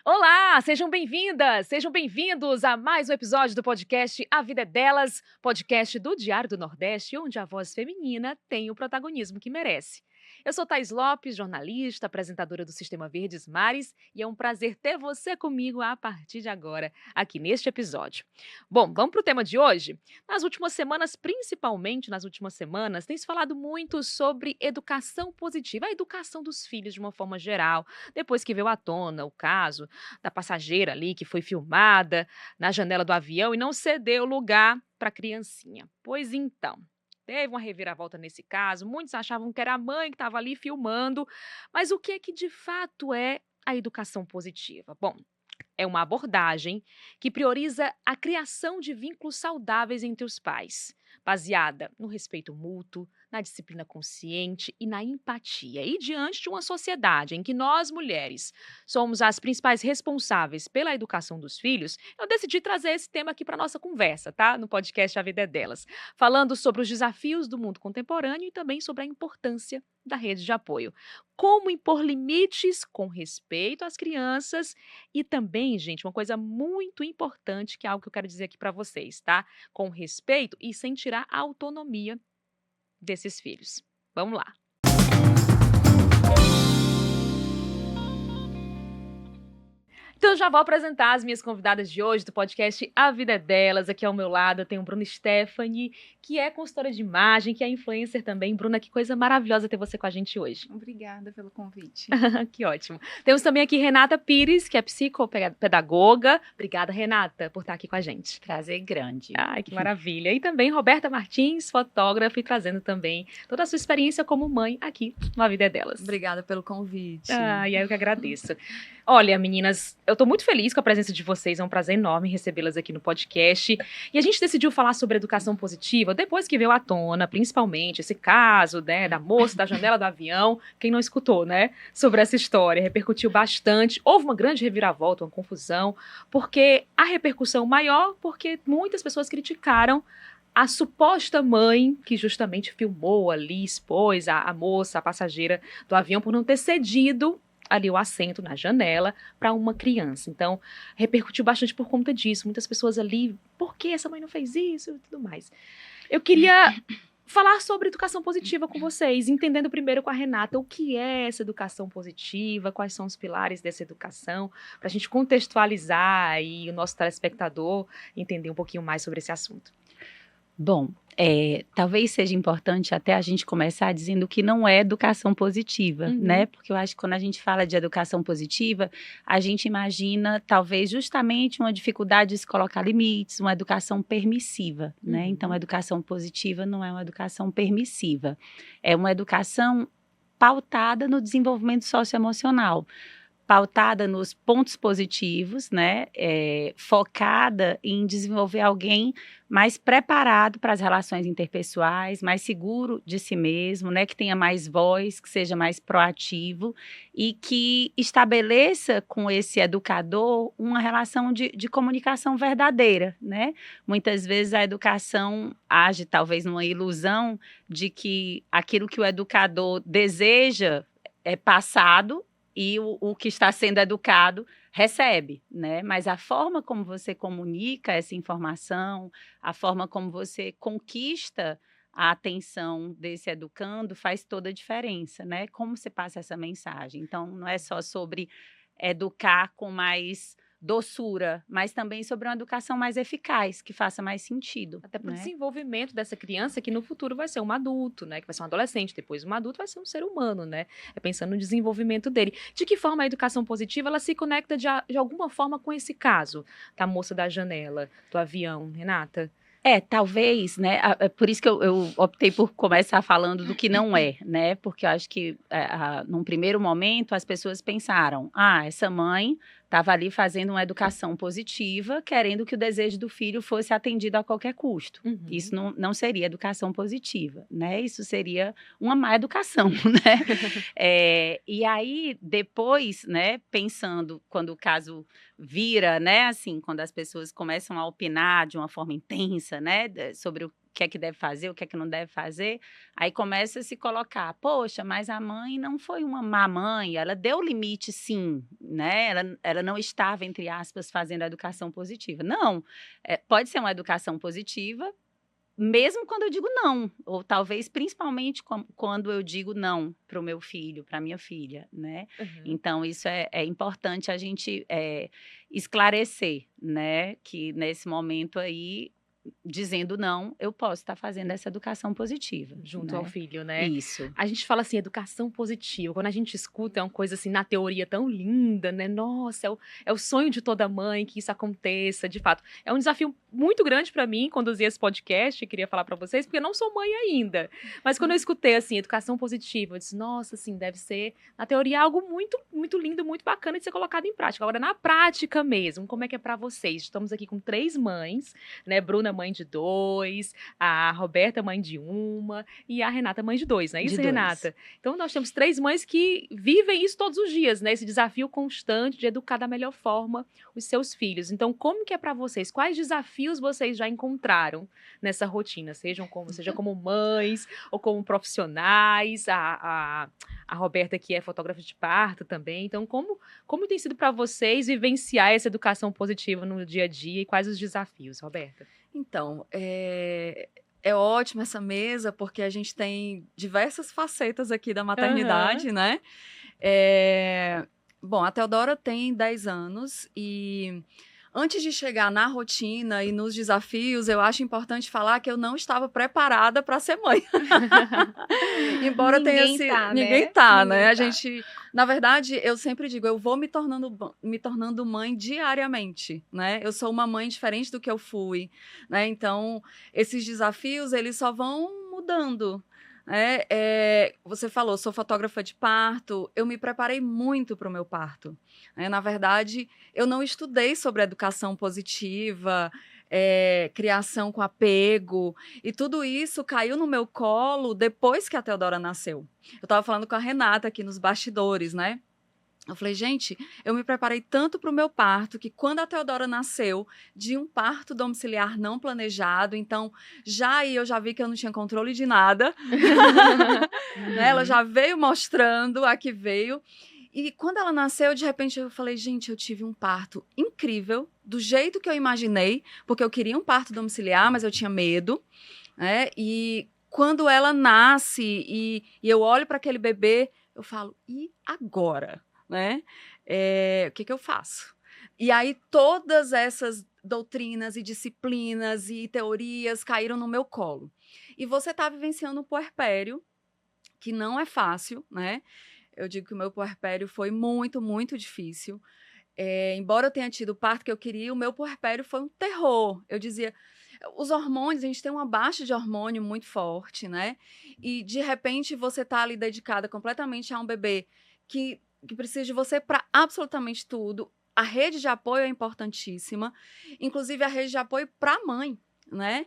Olá, sejam bem-vindas, sejam bem-vindos a mais um episódio do podcast A Vida é Delas, podcast do Diário do Nordeste, onde a voz feminina tem o protagonismo que merece. Eu sou Thaís Lopes, jornalista, apresentadora do Sistema Verdes Mares, e é um prazer ter você comigo a partir de agora, aqui neste episódio. Bom, vamos para o tema de hoje? Nas últimas semanas, principalmente nas últimas semanas, tem se falado muito sobre educação positiva, a educação dos filhos de uma forma geral, depois que veio à tona o caso da passageira ali que foi filmada na janela do avião e não cedeu lugar para a criancinha. Pois então, teve uma reviravolta nesse caso, muitos achavam que era a mãe que estava ali filmando, mas o que é que de fato é a educação positiva? Bom, é uma abordagem que prioriza a criação de vínculos saudáveis entre os pais, baseada no respeito mútuo, na disciplina consciente e na empatia. E diante de uma sociedade em que nós, mulheres, somos as principais responsáveis pela educação dos filhos, eu decidi trazer esse tema aqui para nossa conversa, tá? No podcast A Vida é Delas, falando sobre os desafios do mundo contemporâneo e também sobre a importância da rede de apoio. Como impor limites com respeito às crianças e também, gente, uma coisa muito importante, que é algo que eu quero dizer aqui para vocês, tá? Com respeito e sem tirar a autonomia desses filhos. Vamos lá. Então, já vou apresentar as minhas convidadas de hoje do podcast A Vida é Delas. Aqui ao meu lado eu tenho Bruna Stephanie, que é consultora de imagem, que é influencer também. Bruna, que coisa maravilhosa ter você com a gente hoje. Obrigada pelo convite. Que ótimo. Temos também aqui Renata Pires, que é psicopedagoga. Obrigada, Renata, por estar aqui com a gente. Prazer grande. Ai, que maravilha. E também Roberta Martins, fotógrafa, e trazendo também toda a sua experiência como mãe aqui no A Vida é Delas. Obrigada pelo convite. E eu que agradeço. Olha, meninas, eu tô muito feliz com a presença de vocês, é um prazer enorme recebê-las aqui no podcast. E a gente decidiu falar sobre educação positiva depois que veio à tona, principalmente, esse caso, né, da moça da janela do avião. Quem não escutou, né, sobre essa história, repercutiu bastante. Houve uma grande reviravolta, uma confusão, porque a repercussão maior, porque muitas pessoas criticaram a suposta mãe que justamente filmou ali, expôs a moça, a passageira do avião, por não ter cedido ali o assento na janela para uma criança. Então, repercutiu bastante por conta disso. Muitas pessoas ali, por que essa mãe não fez isso e tudo mais. Eu queria falar sobre educação positiva com vocês, entendendo primeiro com a Renata o que é essa educação positiva, quais são os pilares dessa educação, para a gente contextualizar e o nosso telespectador entender um pouquinho mais sobre esse assunto. Bom, talvez seja importante até a gente começar dizendo que não é educação positiva, né? Porque eu acho que quando a gente fala de educação positiva, a gente imagina talvez justamente uma dificuldade de se colocar limites, uma educação permissiva, né? Então, a educação positiva não é uma educação permissiva, é uma educação pautada no desenvolvimento socioemocional, pautada nos pontos positivos, né, focada em desenvolver alguém mais preparado para as relações interpessoais, mais seguro de si mesmo, né, que tenha mais voz, que seja mais proativo e que estabeleça com esse educador uma relação de comunicação verdadeira, né? Muitas vezes a educação age talvez numa ilusão de que aquilo que o educador deseja é passado e o que está sendo educado recebe, né? Mas a forma como você comunica essa informação, a forma como você conquista a atenção desse educando faz toda a diferença, né? Como você passa essa mensagem. Então, não é só sobre educar com mais doçura, mas também sobre uma educação mais eficaz, que faça mais sentido. Até para o né? desenvolvimento dessa criança, que no futuro vai ser um adulto, né? Que vai ser um adolescente, depois um adulto vai ser um ser humano, né? É pensando no desenvolvimento dele. De que forma a educação positiva, ela se conecta de alguma forma com esse caso da moça da janela, do avião, Renata? Talvez, né? Por isso que eu optei por começar falando do que não é, né? Porque eu acho que, num primeiro momento, as pessoas pensaram: essa mãe estava ali fazendo uma educação positiva, querendo que o desejo do filho fosse atendido a qualquer custo. Isso não seria educação positiva, né? Isso seria uma má educação, né? E aí, depois, né, pensando, quando o caso vira, né, assim, quando as pessoas começam a opinar de uma forma intensa, né, sobre que é que deve fazer, o que é que não deve fazer, aí começa a se colocar, poxa, mas a mãe não foi uma má mãe, ela deu limite sim, né? Ela não estava, entre aspas, fazendo a educação positiva. Não, pode ser uma educação positiva, mesmo quando eu digo não, ou talvez principalmente quando eu digo não para o meu filho, para a minha filha, né? Uhum. Então, isso é importante a gente esclarecer, né? Que nesse momento aí, dizendo não, eu posso estar fazendo essa educação positiva. Junto né? ao filho, né? Isso. A gente fala assim, educação positiva. Quando a gente escuta, é uma coisa assim, na teoria tão linda, né? Nossa, é o sonho de toda mãe que isso aconteça, de fato. É um desafio muito grande para mim conduzir esse podcast, queria falar para vocês, porque eu não sou mãe ainda. Mas quando eu escutei, assim, educação positiva, eu disse, nossa, assim, deve ser, na teoria, algo muito, muito lindo, muito bacana de ser colocado em prática. Agora, na prática mesmo, como é que é para vocês? Estamos aqui com 3 mães, né? Bruna, mãe de 2, a Roberta, mãe de 1, e a Renata, mãe de 2, não é isso, De 2. Renata? Então, nós temos 3 mães que vivem isso todos os dias, né? Esse desafio constante de educar da melhor forma os seus filhos. Então, como que é para vocês? Quais desafios vocês já encontraram nessa rotina? Seja como mães ou como profissionais. A Roberta, que é fotógrafa de parto também. Então, como tem sido para vocês vivenciar essa educação positiva no dia a dia e quais os desafios, Roberta? Então, é ótima essa mesa, porque a gente tem diversas facetas aqui da maternidade, né? Bom, a Teodora tem 10 anos e antes de chegar na rotina e nos desafios, eu acho importante falar que eu não estava preparada para ser mãe. Embora Ninguém tenha tá, Ninguém né? tá, Ninguém né? tá. A gente, na verdade, eu sempre digo, eu vou me tornando mãe diariamente, né? Eu sou uma mãe diferente do que eu fui, né? Então, esses desafios, eles só vão mudando. Você falou, sou fotógrafa de parto, eu me preparei muito para o meu parto. Na verdade, eu não estudei sobre educação positiva, criação com apego, e tudo isso caiu no meu colo depois que a Teodora nasceu. Eu estava falando com a Renata aqui nos bastidores, né? Eu falei, gente, eu me preparei tanto para o meu parto que quando a Teodora nasceu, de um parto domiciliar não planejado, então já aí eu já vi que eu não tinha controle de nada. Né? Ela já veio mostrando a que veio. E quando ela nasceu, de repente eu falei, gente, eu tive um parto incrível, do jeito que eu imaginei, porque eu queria um parto domiciliar, mas eu tinha medo, né? E quando ela nasce e eu olho para aquele bebê, eu falo, e agora? Né? O que eu faço? E aí todas essas doutrinas e disciplinas e teorias caíram no meu colo. E você está vivenciando um puerpério, que não é fácil, né? Eu digo que o meu puerpério foi muito, muito difícil. Embora eu tenha tido o parto que eu queria, o meu puerpério foi um terror. Eu dizia, os hormônios, a gente tem uma baixa de hormônio muito forte, né? E, de repente, você está ali dedicada completamente a um bebê que precisa de você para absolutamente tudo. A rede de apoio é importantíssima, inclusive a rede de apoio para a mãe, né?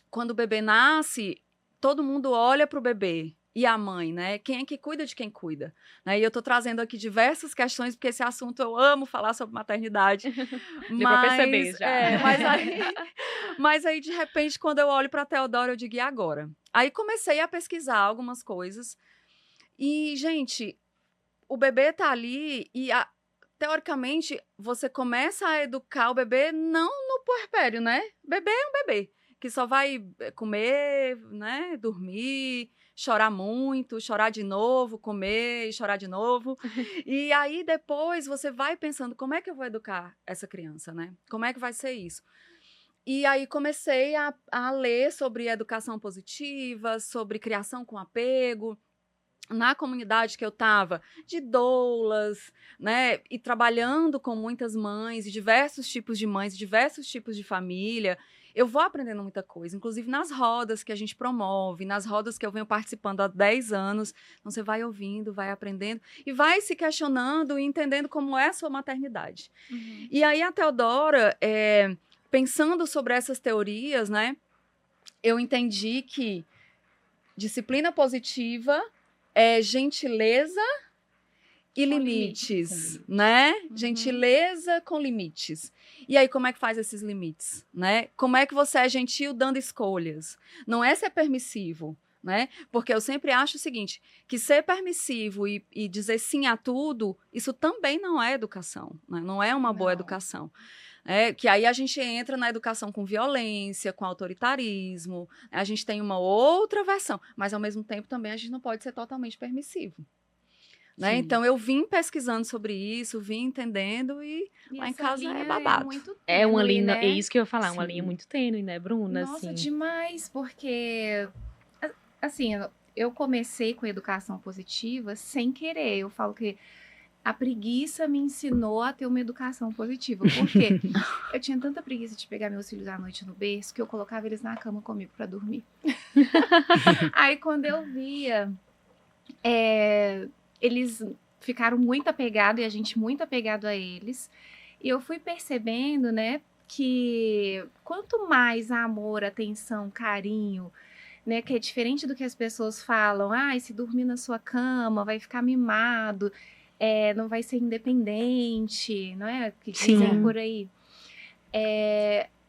Quando o bebê nasce, todo mundo olha para o bebê. E a mãe, né? Quem é que cuida de quem cuida? Né? E eu estou trazendo aqui diversas questões, porque esse assunto eu amo falar sobre maternidade. Deu pra perceber já. Mas aí, de repente, quando eu olho para a Teodora, eu digo, e agora? Aí comecei a pesquisar algumas coisas. E, gente, o bebê tá ali e, teoricamente, você começa a educar o bebê não no puerpério, né? Bebê é um bebê, que só vai comer, né? Dormir, chorar muito, chorar de novo, comer e chorar de novo. E aí, depois, você vai pensando, como é que eu vou educar essa criança, né? Como é que vai ser isso? E aí comecei a ler sobre educação positiva, sobre criação com apego. Na comunidade que eu estava, de doulas, né, e trabalhando com muitas mães, e diversos tipos de mães, diversos tipos de família, eu vou aprendendo muita coisa, inclusive nas rodas que a gente promove, nas rodas que eu venho participando há 10 anos, então você vai ouvindo, vai aprendendo, e vai se questionando e entendendo como é a sua maternidade. Uhum. E aí a Teodora, pensando sobre essas teorias, né, eu entendi que disciplina positiva é gentileza e Com limites, né? Gentileza com limites. E aí, como é que faz esses limites, né? Como é que você é gentil dando escolhas? Não é ser permissivo, né? Porque eu sempre acho o seguinte, que ser permissivo e dizer sim a tudo, isso também não é educação, né? Não é uma boa Não. educação. Que aí a gente entra na educação com violência, com autoritarismo, a gente tem uma outra versão, mas ao mesmo tempo também a gente não pode ser totalmente permissivo. Né? Então, eu vim pesquisando sobre isso, vim entendendo e lá em essa casa linha é babado. muito É uma tênue, linha, né? é isso que eu ia falar, uma Sim. linha muito tênue, né, Bruna? Nossa, assim. demais, porque assim, eu comecei com educação positiva sem querer. Eu falo que a preguiça me ensinou a ter uma educação positiva. Por quê? Eu tinha tanta preguiça de pegar meus filhos à noite no berço que eu colocava eles na cama comigo para dormir. Aí quando eu via, eles ficaram muito apegados e a gente muito apegado a eles. E eu fui percebendo, né, que quanto mais amor, atenção, carinho, né, que é diferente do que as pessoas falam, se dormir na sua cama vai ficar mimado, não vai ser independente, não é? Que dizem Sim. por aí.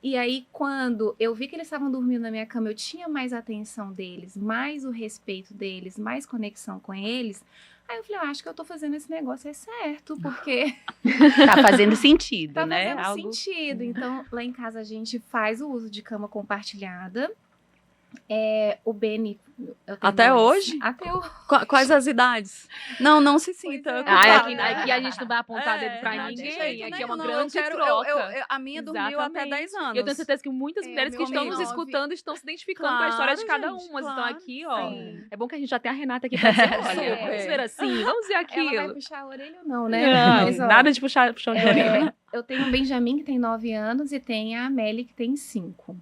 E aí, quando eu vi que eles estavam dormindo na minha cama, eu tinha mais atenção deles, mais o respeito deles, mais conexão com eles. Aí eu falei, acho que eu tô fazendo esse negócio certo, porque Tá fazendo sentido, tá né? fazendo sentido. Então, lá em casa a gente faz o uso de cama compartilhada. O Beni... eu tenho Até dois. hoje? Até hoje. Quais as idades? Não se sinta. Pois é. culpada. Aqui a gente não vai apontar dedo pra de ninguém. jeito Aqui é nenhum, uma não, grande eu quero, troca. a minha dormiu até 10 anos. Eu tenho certeza que muitas mulheres que meu estão nos 9. escutando estão se identificando com a história de cada Claro, gente, uma. Então claro. aqui, ó, Sim. é bom que a gente já tem a Renata aqui pra dizer, olha, Super. vamos ver assim, vamos ver Ela vai aquilo. puxar a orelha ou não, né? Não, Mas, ó, nada de puxão de orelha. eu tenho o Benjamin, que tem 9 anos, e tem a Amélie, que tem 5.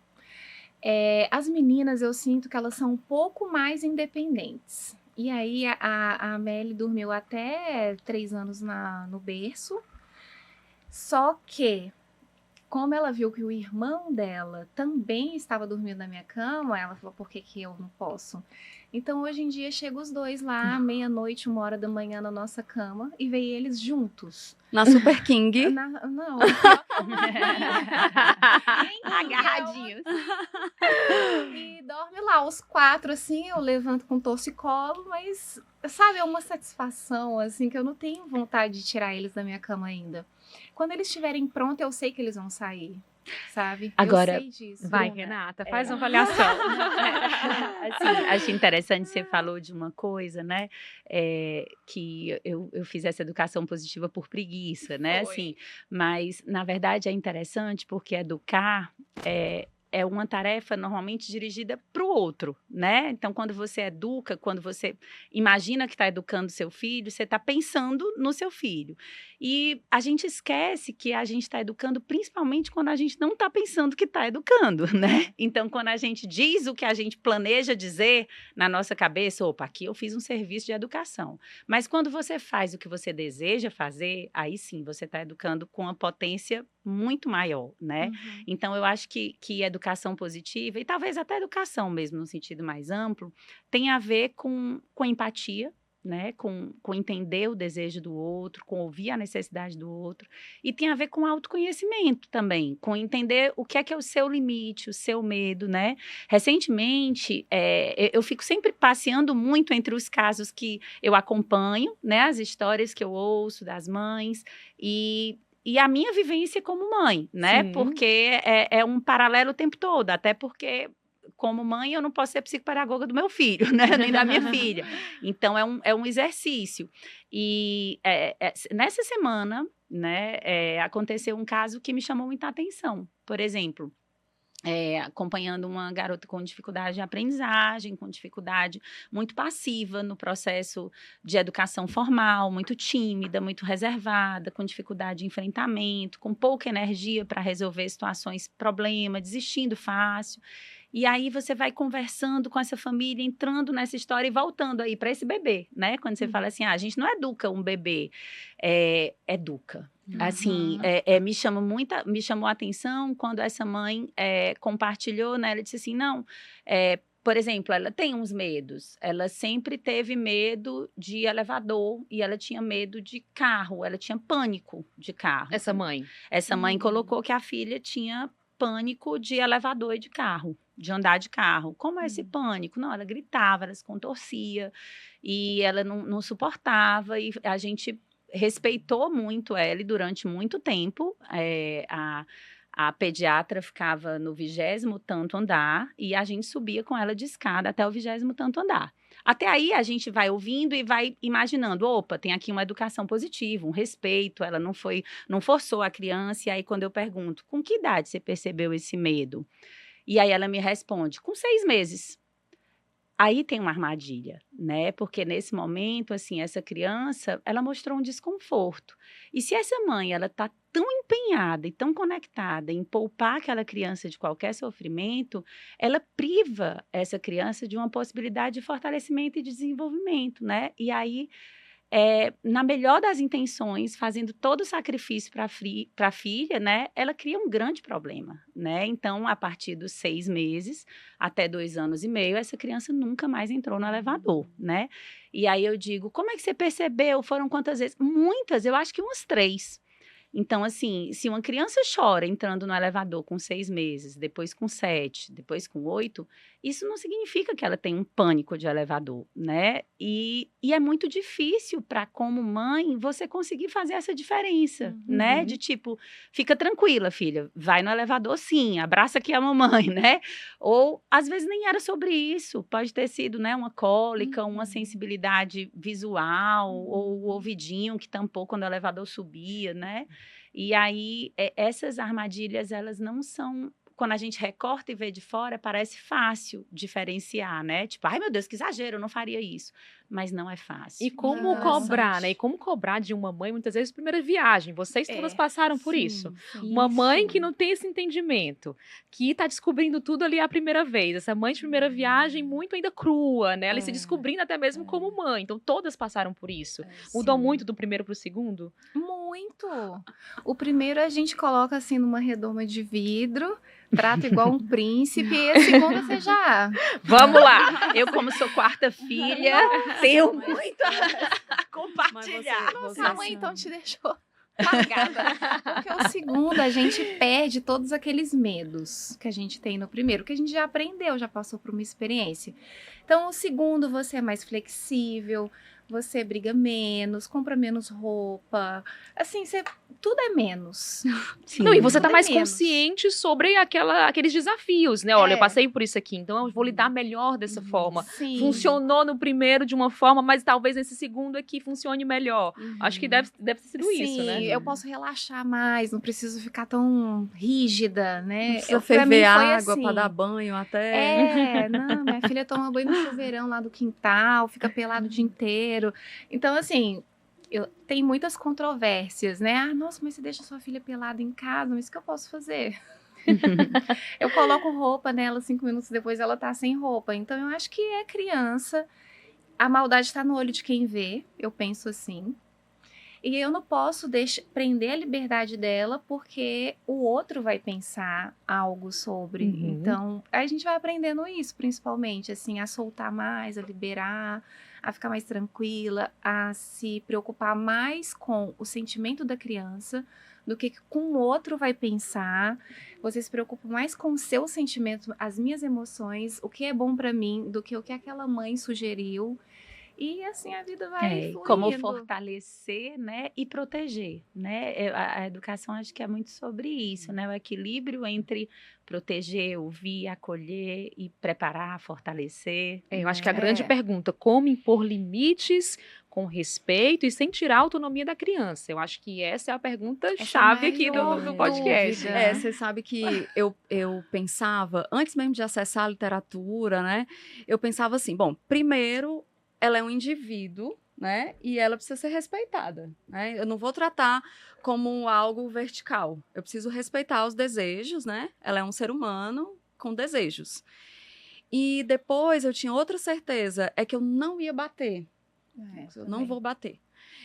As meninas, eu sinto que elas são um pouco mais independentes. E aí, a Amélie dormiu até 3 anos no berço. Só que, como ela viu que o irmão dela também estava dormindo na minha cama, ela falou, por que eu não posso? Então, hoje em dia, chegam os dois lá, meia-noite, 1h da manhã, na nossa cama, e vê eles juntos. Na Super King. Não, pior que uma Agarradinhos. E dorme lá, os 4, assim, eu levanto com torcicolo, mas, sabe, é uma satisfação, assim, que eu não tenho vontade de tirar eles da minha cama ainda. Quando eles estiverem prontos, eu sei que eles vão sair, sabe? Agora, eu sei disso. Vai, Bruna, Renata, faz uma avaliação. Assim, acho interessante, você falou de uma coisa, né? Que eu fiz essa educação positiva por preguiça, né? Foi. Assim, mas, na verdade, é interessante porque educar é uma tarefa normalmente dirigida para o outro, né? Então, quando você educa, quando você imagina que está educando seu filho, você está pensando no seu filho. E a gente esquece que a gente está educando principalmente quando a gente não está pensando que está educando, né? Então, quando a gente diz o que a gente planeja dizer na nossa cabeça, opa, aqui eu fiz um serviço de educação. Mas quando você faz o que você deseja fazer, aí sim, você está educando com uma potência muito maior, né? Então, eu acho que educação positiva, e talvez até educação mesmo, no sentido mais amplo, tem a ver com empatia, né? Com entender o desejo do outro, com ouvir a necessidade do outro, e tem a ver com autoconhecimento também, com entender o que é o seu limite, o seu medo, né? Recentemente, eu fico sempre passeando muito entre os casos que eu acompanho, né? As histórias que eu ouço das mães, e a minha vivência como mãe, né? Sim. Porque é um paralelo o tempo todo, até porque, como mãe, eu não posso ser psicopedagoga do meu filho, né? Nem da minha filha. Então, é um exercício. E nessa semana, né, aconteceu um caso que me chamou muita atenção. Por exemplo, acompanhando uma garota com dificuldade de aprendizagem, com dificuldade muito passiva no processo de educação formal, muito tímida, muito reservada, com dificuldade de enfrentamento, com pouca energia para resolver situações, problema, desistindo fácil. E aí você vai conversando com essa família, entrando nessa história e voltando aí para esse bebê, né? Quando você fala assim, a gente não educa um bebê, educa. Assim, me chamou a atenção quando essa mãe compartilhou, né? Ela disse assim, não, por exemplo, ela tem uns medos. Ela sempre teve medo de elevador e ela tinha medo de carro. Ela tinha pânico de carro. Essa mãe. Essa mãe colocou que a filha tinha pânico de elevador e de carro, de andar de carro. Como é esse pânico? Não, ela gritava, ela se contorcia e ela não suportava. E a gente respeitou muito ela e durante muito tempo a pediatra ficava no 20º tanto andar e a gente subia com ela de escada até o 20º tanto andar. Até aí a gente vai ouvindo e vai imaginando, opa, tem aqui uma educação positiva, um respeito, ela não forçou a criança. E aí quando eu pergunto, com que idade você percebeu esse medo? E aí ela me responde, com 6 meses. Aí tem uma armadilha, né? Porque nesse momento, assim, essa criança, ela mostrou um desconforto. E se essa mãe, ela tá tão empenhada e tão conectada em poupar aquela criança de qualquer sofrimento, ela priva essa criança de uma possibilidade de fortalecimento e desenvolvimento, né? E aí, na melhor das intenções, fazendo todo o sacrifício para a filha, né, ela cria um grande problema, né? Então, a partir dos 6 meses até 2 anos e meio, essa criança nunca mais entrou no elevador, né? E aí eu digo, como é que você percebeu? Foram quantas vezes? Muitas, eu acho que umas 3. Então, assim, se uma criança chora entrando no elevador com 6 meses, depois com 7, depois com 8, isso não significa que ela tem um pânico de elevador, né? E é muito difícil para, como mãe, você conseguir fazer essa diferença, né? De tipo, fica tranquila, filha, vai no elevador sim, abraça aqui a mamãe, né? Ou, às vezes, nem era sobre isso, pode ter sido, né, uma cólica, uma sensibilidade visual, ou o ouvidinho que tampou quando o elevador subia, né? E aí, essas armadilhas, elas não são... Quando a gente recorta e vê de fora, parece fácil diferenciar, né? Tipo, ai meu Deus, que exagero, eu não faria isso. Mas não é fácil. E como cobrar, né? E como cobrar de uma mãe, muitas vezes, primeira viagem. Vocês todas passaram por isso. Uma mãe que não tem esse entendimento, que tá descobrindo tudo ali a primeira vez. Essa mãe de primeira viagem, muito ainda crua, né? Ela se descobrindo até mesmo como mãe. Então, todas passaram por isso. Mudou muito do primeiro pro segundo? Muito! O primeiro a gente coloca assim numa redoma de vidro, trata igual um príncipe, e a segunda você já... Vamos lá! Eu, como sou quarta filha, tenho muito a compartilhar. Nossa, a mãe então te deixou largada. Porque o segundo, a gente perde todos aqueles medos que a gente tem no primeiro, que a gente já aprendeu, já passou por uma experiência. Então, o segundo, você é mais flexível, você briga menos, compra menos roupa. Assim, tudo é menos. Sim. Não, e você tá Tudo é mais menos. consciente sobre aqueles desafios, né? Olha, eu passei por isso aqui, então eu vou lidar melhor dessa forma. Sim. Funcionou no primeiro de uma forma, mas talvez nesse segundo aqui funcione melhor. Acho que deve ter sido isso, né? Sim, eu posso relaxar mais, não preciso ficar tão rígida, né? Não precisa Pra mim ferver foi água assim. para dar banho até. Não, minha filha toma banho no chuveirão lá do quintal, fica pelado o dia inteiro. Então, assim, tem muitas controvérsias, né? Ah, nossa, mas você deixa sua filha pelada em casa, mas o que eu posso fazer? Eu coloco roupa nela, 5 minutos depois ela tá sem roupa. Então, eu acho que é criança. A maldade tá no olho de quem vê, eu penso assim. E eu não posso prender a liberdade dela porque o outro vai pensar algo sobre. Então, a gente vai aprendendo isso, principalmente, assim, a soltar mais, a liberar, a ficar mais tranquila, a se preocupar mais com o sentimento da criança do que com o outro vai pensar. Você se preocupa mais com o seu sentimento, as minhas emoções, o que é bom pra mim, do que o que aquela mãe sugeriu. E assim a vida vai fluindo. Como fortalecer, né, e proteger, né? A educação acho que é muito sobre isso, né? O equilíbrio entre proteger, ouvir, acolher e preparar, fortalecer. Eu acho que a grande pergunta, como impor limites com respeito e sem tirar a autonomia da criança? Eu acho que essa é a pergunta chave aqui do podcast. Você sabe que eu pensava, antes mesmo de acessar a literatura, né? Eu pensava assim, bom, primeiro ela é um indivíduo, né? E ela precisa ser respeitada, né? Eu não vou tratar como algo vertical. Eu preciso respeitar os desejos, né? Ela é um ser humano com desejos. E depois eu tinha outra certeza, é que eu não ia bater. Eu não vou bater.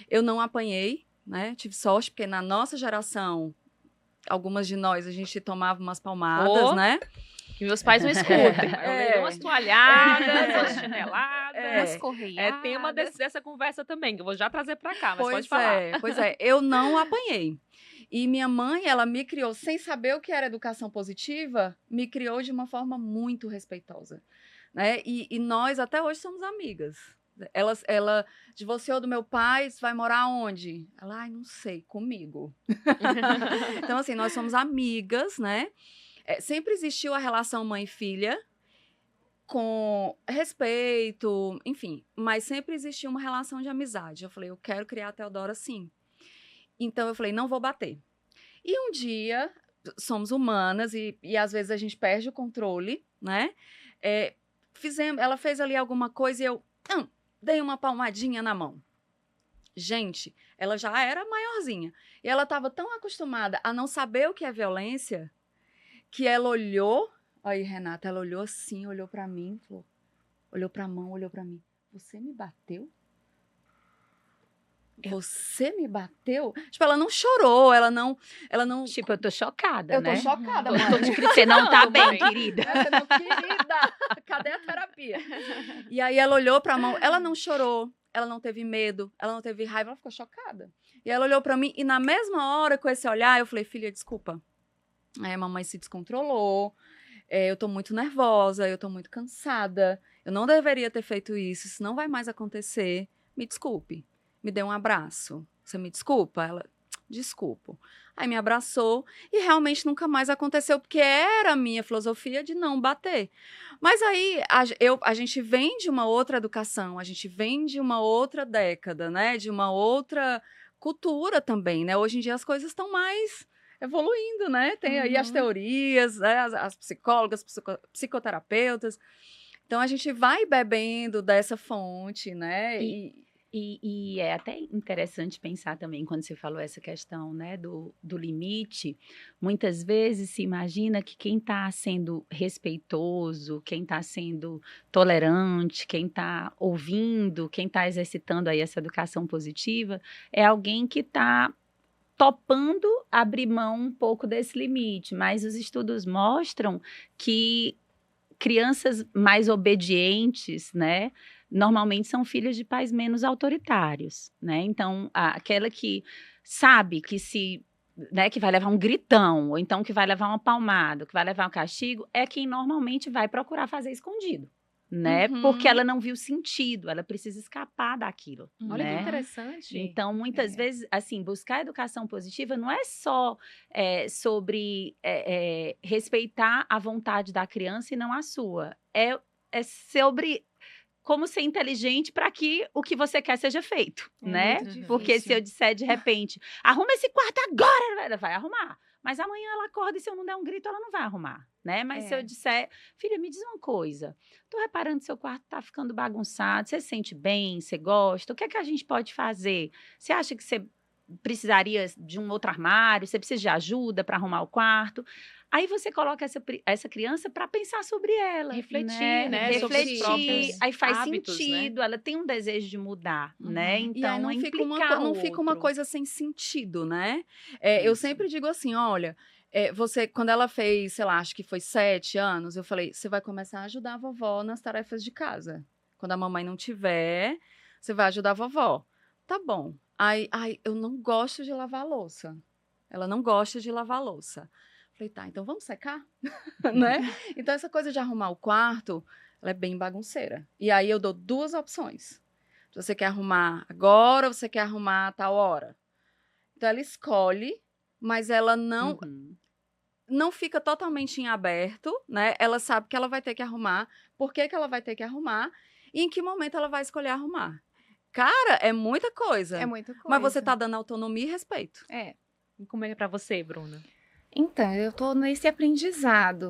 Eu não apanhei, né? Tive sorte, porque na nossa geração, algumas de nós, a gente tomava umas palmadas, né? Que meus pais não escutem. Eu dei umas toalhadas, umas chineladas. Umas correiadas. Tema dessa conversa também, que eu vou já trazer pra cá, mas pode Pois falar. Pois é, eu não apanhei. E minha mãe, ela me criou, sem saber o que era educação positiva, me criou de uma forma muito respeitosa, né? E nós até hoje somos amigas. Ela divorciou do meu pai, vai morar onde? Ela, ai, não sei, comigo. Então, assim, nós somos amigas, né? Sempre existiu a relação mãe e filha, com respeito, enfim, mas sempre existiu uma relação de amizade. Eu falei, eu quero criar a Teodora assim. Então, eu falei, não vou bater. E um dia, somos humanas e às vezes a gente perde o controle, né? Ela fez ali alguma coisa e eu dei uma palmadinha na mão. Gente, ela já era maiorzinha. E ela estava tão acostumada a não saber o que é violência, que ela olhou. Aí, Renata, ela olhou assim, olhou pra mim, falou, olhou pra mão, olhou pra mim. Você me bateu? Você me bateu? Tipo, ela não chorou, ela não... Tipo, eu tô chocada, Eu né? tô chocada, mãe. Você não tá bem, mãe. querida. Você não, querida, cadê a terapia? E aí ela olhou pra mão, ela não chorou, ela não teve medo, ela não teve raiva, ela ficou chocada. E ela olhou pra mim e na mesma hora, com esse olhar, eu falei, filha, desculpa. Mamãe se descontrolou, eu tô muito nervosa, eu tô muito cansada, eu não deveria ter feito isso não vai mais acontecer, me desculpe. Me deu um abraço. Você me desculpa? Ela, desculpo. Aí me abraçou e realmente nunca mais aconteceu, porque era a minha filosofia de não bater. Mas aí a gente vem de uma outra educação, a gente vem de uma outra década, né? De uma outra cultura também, né? Hoje em dia as coisas estão mais evoluindo, né? Tem aí as teorias, né? As psicólogas, psicoterapeutas. Então a gente vai bebendo dessa fonte, né? E é até interessante pensar também, quando você falou essa questão, né, do limite, muitas vezes se imagina que quem está sendo respeitoso, quem está sendo tolerante, quem está ouvindo, quem está exercitando aí essa educação positiva, é alguém que está topando abrir mão um pouco desse limite, mas os estudos mostram que crianças mais obedientes, né, normalmente são filhas de pais menos autoritários, né? Então, aquela que sabe que né, que vai levar um gritão, ou então que vai levar uma palmada, que vai levar um castigo, é quem normalmente vai procurar fazer escondido, né? Porque ela não viu sentido, ela precisa escapar daquilo. Olha né? que interessante. Então, muitas vezes, assim, buscar a educação positiva não é só sobre respeitar a vontade da criança e não a sua. É sobre como ser inteligente para que o que você quer seja feito, né? Porque se eu disser de repente, arruma esse quarto agora, ela vai arrumar. Mas amanhã ela acorda e se eu não der um grito, ela não vai arrumar, né? Mas se eu disser, filha, me diz uma coisa, tô reparando que seu quarto tá ficando bagunçado, você se sente bem, você gosta, o que é que a gente pode fazer? Você acha que você precisaria de um outro armário, você precisa de ajuda para arrumar o quarto? Aí você coloca essa criança para pensar sobre ela. Refletir, né? Refletir, sobre os próprios aí faz hábitos, sentido, né? ela tem um desejo de mudar, né? Então, e aí não fica uma coisa sem sentido, né? Eu sempre digo assim, olha, quando ela fez, sei lá, acho que foi 7 anos, eu falei, você vai começar a ajudar a vovó nas tarefas de casa. Quando a mamãe não tiver, você vai ajudar a vovó. Tá bom. Ai, eu não gosto de lavar a louça. Ela não gosta de lavar a louça. Falei, tá, então vamos secar? Né? Então, essa coisa de arrumar o quarto, ela é bem bagunceira. E aí, eu dou 2 opções. Você quer arrumar agora ou você quer arrumar a tal hora? Então, ela escolhe, mas ela não fica totalmente em aberto, né? Ela sabe que ela vai ter que arrumar, por que ela vai ter que arrumar e em que momento ela vai escolher arrumar. Cara, é muita coisa. É muita coisa. Mas você tá dando autonomia e respeito. E como é pra você, Bruna? Então, eu tô nesse aprendizado.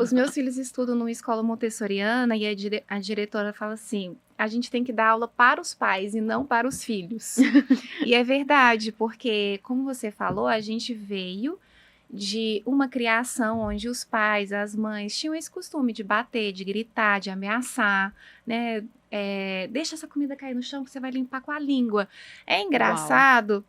Os meus filhos estudam numa escola montessoriana e a diretora fala assim, a gente tem que dar aula para os pais e não para os filhos. E é verdade, porque, como você falou, a gente veio de uma criação onde os pais, as mães, tinham esse costume de bater, de gritar, de ameaçar, né? Deixa essa comida cair no chão que você vai limpar com a língua. É engraçado.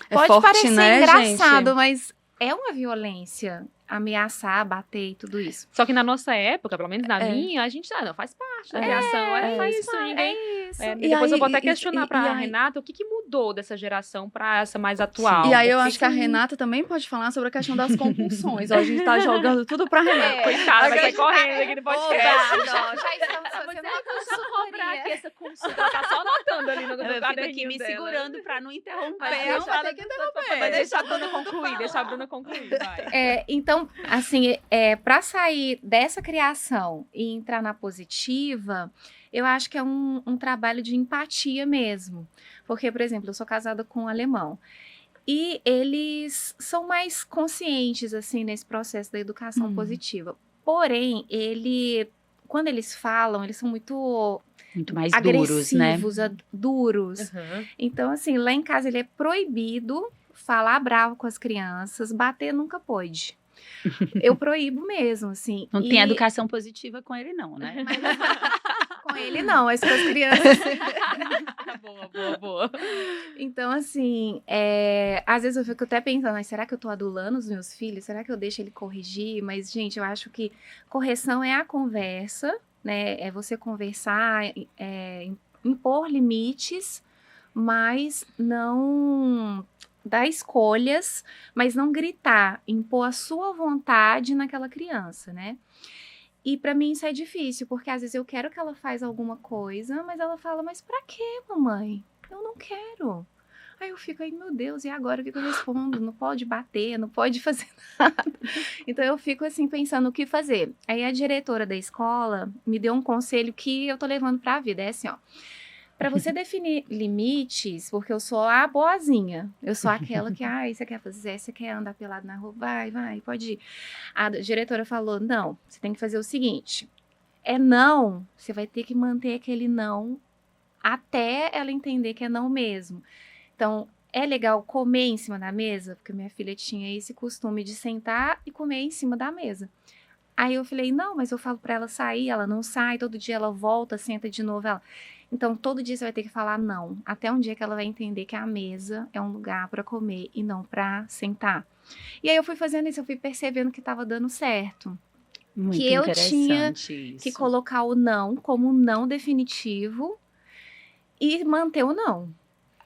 É Pode forte, parecer né, engraçado, gente? mas é uma violência. ameaçar, bater e tudo isso. Só que na nossa época, pelo menos na minha, a gente não faz parte da criação. Faz isso, ninguém. Isso. E depois eu vou até questionar pra Renata o que mudou dessa geração pra essa mais atual. E aí eu acho que a Renata também pode falar sobre a questão das compulsões. Ó, a gente tá jogando tudo pra Renata. Coitada, vai sair correndo aqui no podcast. Já estamos fazendo uma consultoria. Aqui essa consulta, ela tá só anotando ali no Eu fico caderninho aqui me dela. segurando pra não interromper. Mas vai ter que interromper. Vai deixar a Bruna concluir, vai. Então, assim, para sair dessa criação e entrar na positiva, eu acho que é um trabalho de empatia mesmo. Porque, por exemplo, eu sou casada com um alemão. E eles são mais conscientes, assim, nesse processo da educação positiva. Porém, quando eles falam, eles são muito mais duros, né? Duros. Então, assim, lá em casa ele é proibido falar bravo com as crianças, bater nunca pode. Eu proíbo mesmo, assim. Não tem educação positiva com ele não, né? Com ele não, mas com as crianças. Boa. Então, assim, às vezes eu fico até pensando, será que eu tô adulando os meus filhos? Será que eu deixo ele corrigir? Mas, gente, eu acho que correção é a conversa, né? É você conversar, impor limites, mas não dar escolhas, mas não gritar, impor a sua vontade naquela criança, né? E pra mim isso é difícil, porque às vezes eu quero que ela faça alguma coisa, mas ela fala, mas pra quê, mamãe? Eu não quero. Aí eu fico aí, meu Deus, e agora o que eu respondo? Não pode bater, não pode fazer nada. Então eu fico assim pensando o que fazer. Aí a diretora da escola me deu um conselho que eu tô levando pra vida, é assim, ó. Pra você definir limites, porque eu sou a boazinha. Eu sou aquela que, você quer fazer, você quer andar pelado na rua? Vai, pode ir. A diretora falou, não, você tem que fazer o seguinte. Não, você vai ter que manter aquele não até ela entender que é não mesmo. Então, é legal comer em cima da mesa? Porque minha filha tinha esse costume de sentar e comer em cima da mesa. Aí eu falei, não, mas eu falo pra ela sair, ela não sai, todo dia ela volta, senta de novo, ela... Então, todo dia você vai ter que falar não, até um dia que ela vai entender que a mesa é um lugar para comer e não para sentar. E aí eu fui fazendo isso, eu fui percebendo que estava dando certo. Muito que eu tinha isso. que colocar o não como um não definitivo e manter o não.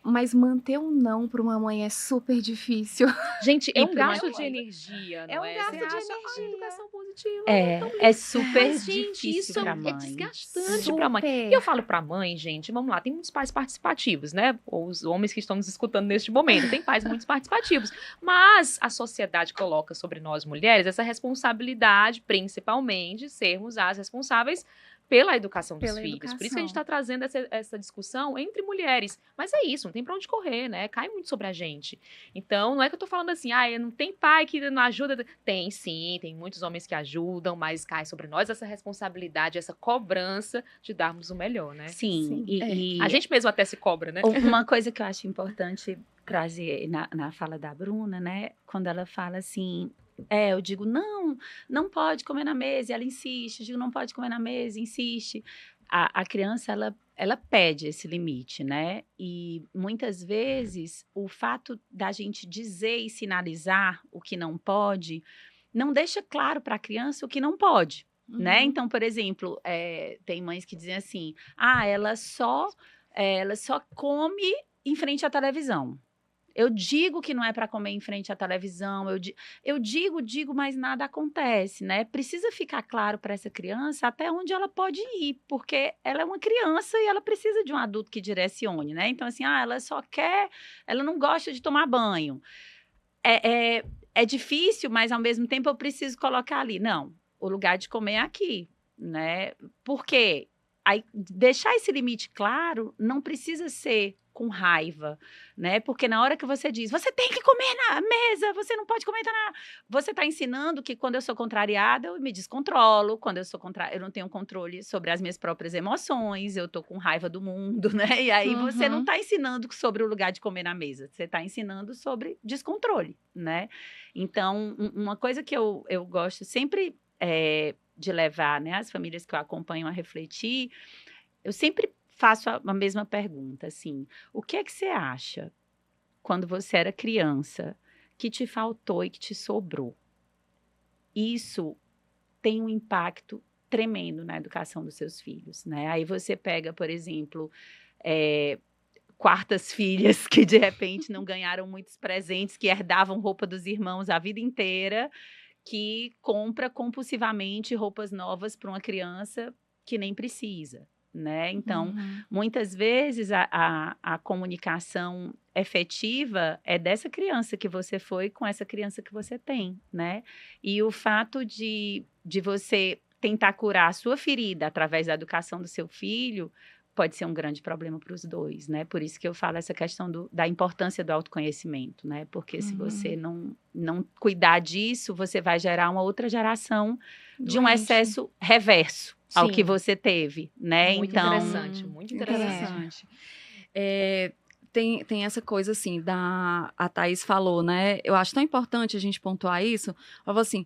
Mas manter um não para uma mãe é super difícil. Gente, é um gasto de energia, não é? É um gasto de energia. educação positiva. É super Mas, gente, difícil isso pra mãe. é desgastante pra mãe. E eu falo pra mãe, gente, vamos lá, tem muitos pais participativos, né? Ou os homens que estão nos escutando neste momento, tem pais muito participativos. Mas a sociedade coloca sobre nós mulheres essa responsabilidade, principalmente, sermos as responsáveis pela educação dos filhos. Por isso que a gente está trazendo essa discussão entre mulheres. Mas é isso, não tem pra onde correr, né? Cai muito sobre a gente. Então, não é que eu tô falando assim, não tem pai que não ajuda. Tem sim, tem muitos homens que ajudam, mas cai sobre nós essa responsabilidade, essa cobrança de darmos o melhor, né? Sim. E a gente mesmo até se cobra, né? Uma coisa que eu acho importante trazer na fala da Bruna, né? Quando ela fala assim... eu digo, não pode comer na mesa, e ela insiste, eu digo, não pode comer na mesa, insiste. A criança, ela pede esse limite, né? E muitas vezes, o fato da gente dizer e sinalizar o que não pode, não deixa claro para a criança o que não pode, né? Então, por exemplo, tem mães que dizem assim, ela só come em frente à televisão. Eu digo que não é para comer em frente à televisão, eu digo, mas nada acontece, né? Precisa ficar claro para essa criança até onde ela pode ir, porque ela é uma criança e ela precisa de um adulto que direcione, né? Então, assim, ela não gosta de tomar banho. É difícil, mas ao mesmo tempo eu preciso colocar ali. Não, o lugar de comer é aqui, né? Por quê? Aí, deixar esse limite claro não precisa ser com raiva, né? Porque na hora que você diz, você tem que comer na mesa, você não pode comer você está ensinando que quando eu sou contrariada, eu me descontrolo, quando eu sou eu não tenho controle sobre as minhas próprias emoções, eu tô com raiva do mundo, né? E aí você não está ensinando sobre o lugar de comer na mesa, você está ensinando sobre descontrole, né? Então, uma coisa que eu gosto sempre de levar, né, as famílias que eu acompanho a refletir, eu sempre faço a mesma pergunta, assim, o que é que você acha quando você era criança que te faltou e que te sobrou? isso tem um impacto tremendo na educação dos seus filhos, né? Aí você pega, por exemplo, quartas filhas que de repente não ganharam muitos presentes, que herdavam roupa dos irmãos a vida inteira, que compra compulsivamente roupas novas para uma criança que nem precisa, né? Então, muitas vezes a comunicação efetiva é dessa criança que você foi com essa criança que você tem, né? E o fato de você tentar curar a sua ferida através da educação do seu filho pode ser um grande problema para os dois, né? Por isso que eu falo essa questão da importância do autoconhecimento, né? Porque se você não cuidar disso, você vai gerar uma outra geração de um excesso reverso ao que você teve, né? Muito então, interessante, muito interessante. Tem essa coisa assim, a Thaís falou, né? Eu acho tão importante a gente pontuar isso. Falou assim,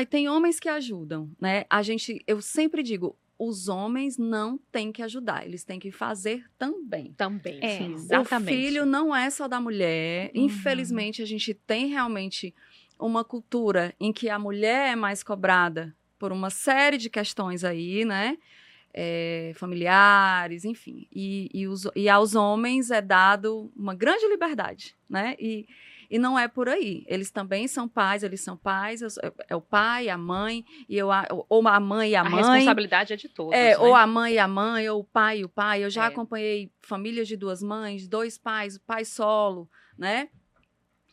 tem homens que ajudam, né? Eu sempre digo, os homens não têm que ajudar, eles têm que fazer também. Também, sim, O exatamente. filho não é só da mulher. Infelizmente, a gente tem realmente uma cultura em que a mulher é mais cobrada por uma série de questões aí, né? Familiares, enfim. E aos homens é dado uma grande liberdade, né? E não é por aí. Eles também são pais, é o pai, a mãe, ou a mãe e a mãe. A responsabilidade é de todos, né? Ou a mãe e a mãe, ou o pai e o pai. Eu já acompanhei famílias de 2 mães, 2 pais, o pai solo, né?